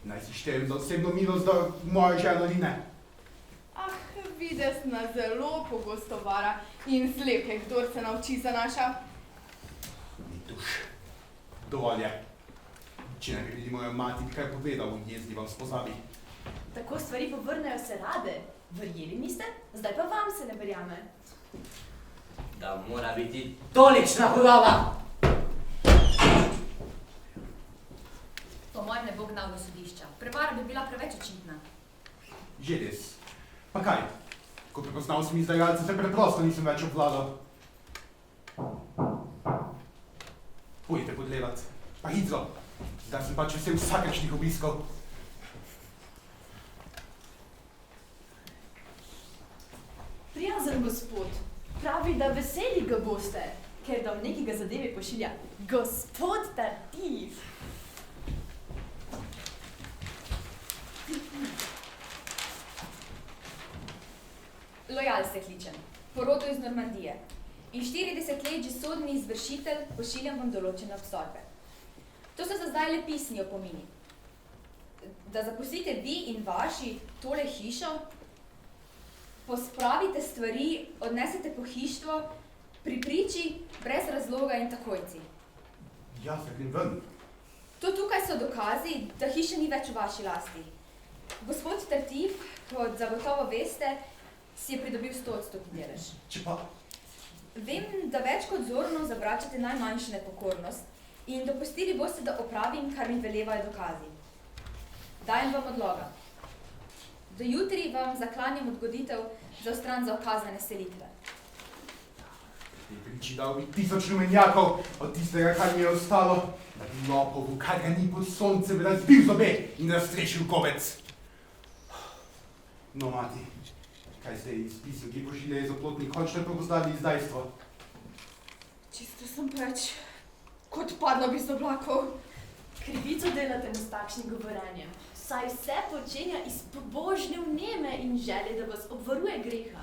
Naj si štejem za osebno milost, da moja žena ali ne. Ah, vides na zelo pogosto vara in slepe, kdor se nauči zanaša. Ni tuš. Dovolj je. Če ne bi bili moja mati, bi kaj povedal, jezdi vam spozabi. Tako stvari povrnejo se rade. Verjeli niste? Zdaj pa vam se ne verjame. Da mora biti tolikšna hudoba. Po mojem ne bo gnal do sodišča. Prevara bi bila preveč očitna. Že res. Pa kaj? Ko prepoznal sem izdajalce, se preprosto nisem več obvladal. Pojdite podlevat. Pa hitro. Zdaj sem pač vesel vsakršnih obiskov. Prijazen gospod, pravi, da veseli ga boste, ker da v nekega zadeve pošilja gospod Tartif. Lojal se kličem, porodo iz Normandije. In 40 let že sodni izvršitelj pošiljam vam določene obsodbe. To so za zdaj le pisni opomini. Da zapustite vi in vaši tole hišo, pospravite stvari, odnesete pohištvo, pri priči, brez razloga in takojci. Ja, se grem ven. To tukaj so dokazi, da hiša ni več v vaši lasti. Gospod Tartif, kot zagotovo veste, si je pridobil 100% delež. Če pa... Vem, da več kot zorno zavračate najmanjšo nepokornost in dopustili boste, da opravim, kar mi velevajo dokazi. Dajem vam odloga. Do jutri vam zaklanjam odgoditev za ostran za okazane selitve. Te priči dal bi 1000 rumenjakov od tistega, kar mi je ostalo, da bi lopovu, kar ga ni pod soncem, razbil zobe in raztrešil gobec. No, mati, kaj ste izpisal, ki pošilja iz oplotnih končno prepoznali izdajstvo? Čisto sem preč, kot padla bi z oblakov. Krivico delate mu s takšnim govorenjem. Saj vse počenja iz pobožne vneme in želje, da vas obvaruje greha.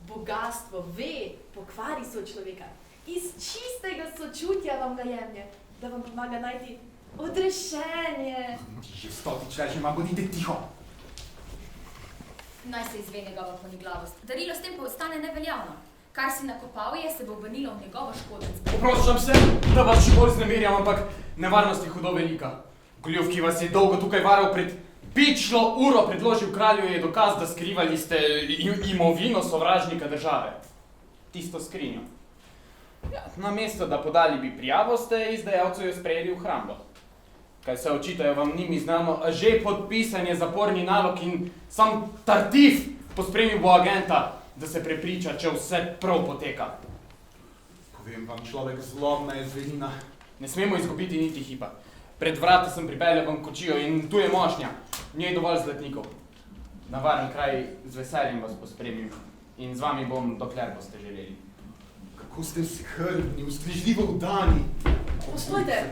Bogastvo ve, pokvari sočloveka. Iz čistega sočutja vam ga jemlje, da vam pomaga najti odrešenje. Že 100-tič reče, ima bodite tiho. Naj se izve njegova poniglavost. Darilo s tem pa ostane neveljavno. Kar si nakopal je, se bo obrnilo v njegovo škodo. Oproščam se, da vas še bolj znemirjam, ampak nevarnost je hudo velika. Goljuf, ki vas je dolgo tukaj varal pred pičlo uro predložil kralju, je dokaz, da skrivali ste imovino sovražnika države. Tisto skrinjo. Ja, namesto, da podali bi prijavo, ste izdajalcu jo sprejeli v hrambo. Kaj se očitajo, vam ni mi znano, že podpisan je zaporni nalog in sam Tartif pospremil bo agenta, da se prepriča, če vse prav poteka. Povem vam, človek zlobna je zvenina. Ne smemo izgubiti niti hipa. Pred vrata sem pripeljal vam kočijo in tu je mošnja. V njej dovolj zlatnikov. Na varen kraj z veseljem vas pospremim in z vami bom, dokler boste želeli. Kako ste skrbni, ustrežljivo vdani. Postojte,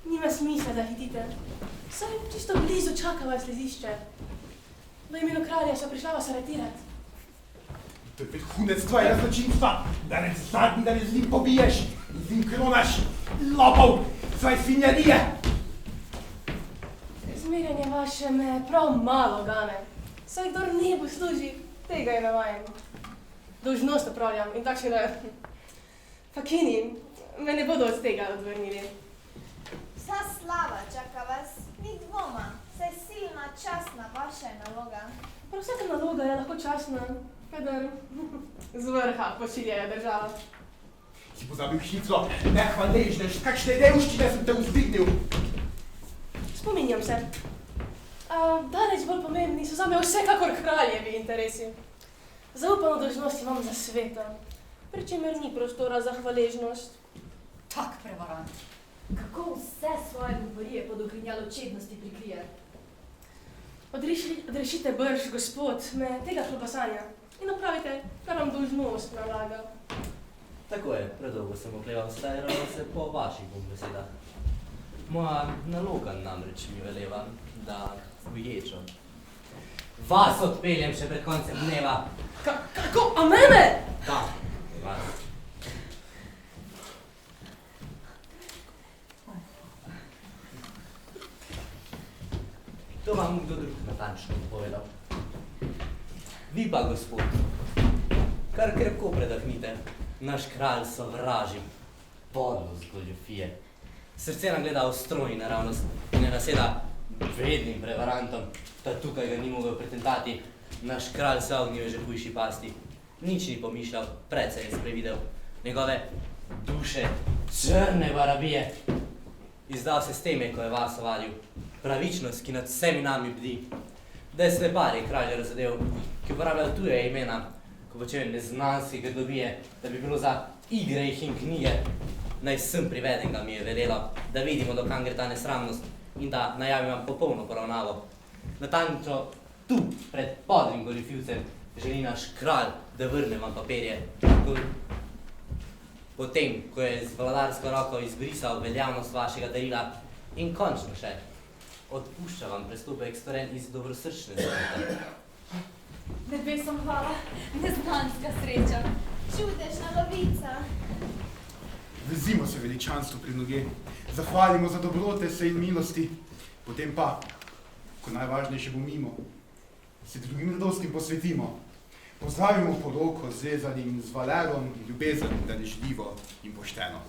nima smisla, da hitite. Saj čisto blizu čaka vas lezišče. V imenu kralja so prišla vas aretirati. To je vrhunec tvojega zločinstva, da ne zadnji, da ne z njim pobiješ in z njim kronaš lopov svoje svinjarije. Zmerjanje vaše me prav malo gane. Saj kdor nebu služi, tega je navajen. Dolžnost opravljam in takšne fakini me ne bodo od tega odvrnili. Vsa slava čaka vas, ni dvoma, saj silna, častna vaša je naloga. Prav vsaka naloga je lahko častna, kadar z vrha pošiljajo državo. Si pozabil hitro, nehvaležnež, kakšne revščine sem te vzdignil. Spominjam se. Daleč bolj pomembni so zame vsekakor kraljevi interesi. Zaupano dolžnost imam za sveta, pri čemer ni prostora za hvaležnost. Tak prevarant. Kako vse svoje govorije pod ogrinjalo čednosti prikrije? Odrešite brž, gospod, me tega klobasanja in opravite, kar vam dolžnost nalaga. Tako je, predolgo sem okleval, saj ravno se po vaših bom besedah. Moja naloga namreč mi veleva, da v ječo vas odpeljem še pred koncem dneva. Kako? A mene? Da, vas. To vam kdo drug natančno povedal. Vi pa, gospod, kar krepko predahnite. Naš kralj sovraži podlost goljufije. Srce nam gleda ostro in naravnost in ne naseda vednim prevarantom, da tukaj ga ni mogel pretentati. Naš kralj se ognil že hujši pasti. Nič ni pomišljal, precej je sprevidel. Njegove duše črne barabije. Izdal se s teme, ko je vas ovadil. Pravičnost, ki nad vsemi nami bdi. Da je slepar je kralj razzadev, ki uporabljajo tuje imena, ko počejo neznanske grdobije, da bi bilo za igre in knjige. Naj sem priveden ga mi je velelo, da vidimo, do kam gre ta nesramnost in da najavim vam popolno poravnavo. Natančno tu, pred podrim goljufivcem, želi naš kralj, da vrne vam papirje. Potem, ko je z vladarsko roko izbrisal veljavnost vašega darila in končno še, odpušča vam prestopek storen iz dobrosrčne zavete. Nebesom hvala, neznanska sreča. Čudežna lovica. Vezimo se veličanstvo pred noge, zahvalimo za dobrote se in milosti, potem pa, ko najvažnejše bo mimo, se drugim radostim posvetimo. Pozdravimo poroko z Zezanim, z Valerom in ljubezen, danežljivo in pošteno.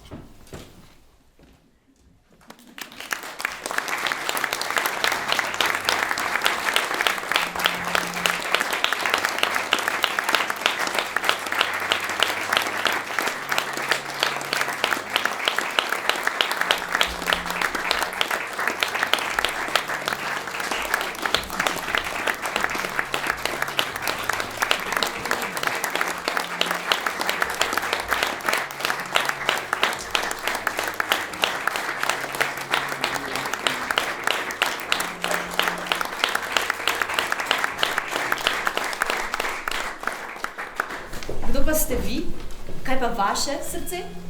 Kdo pa ste vi? Kaj pa vaše srce?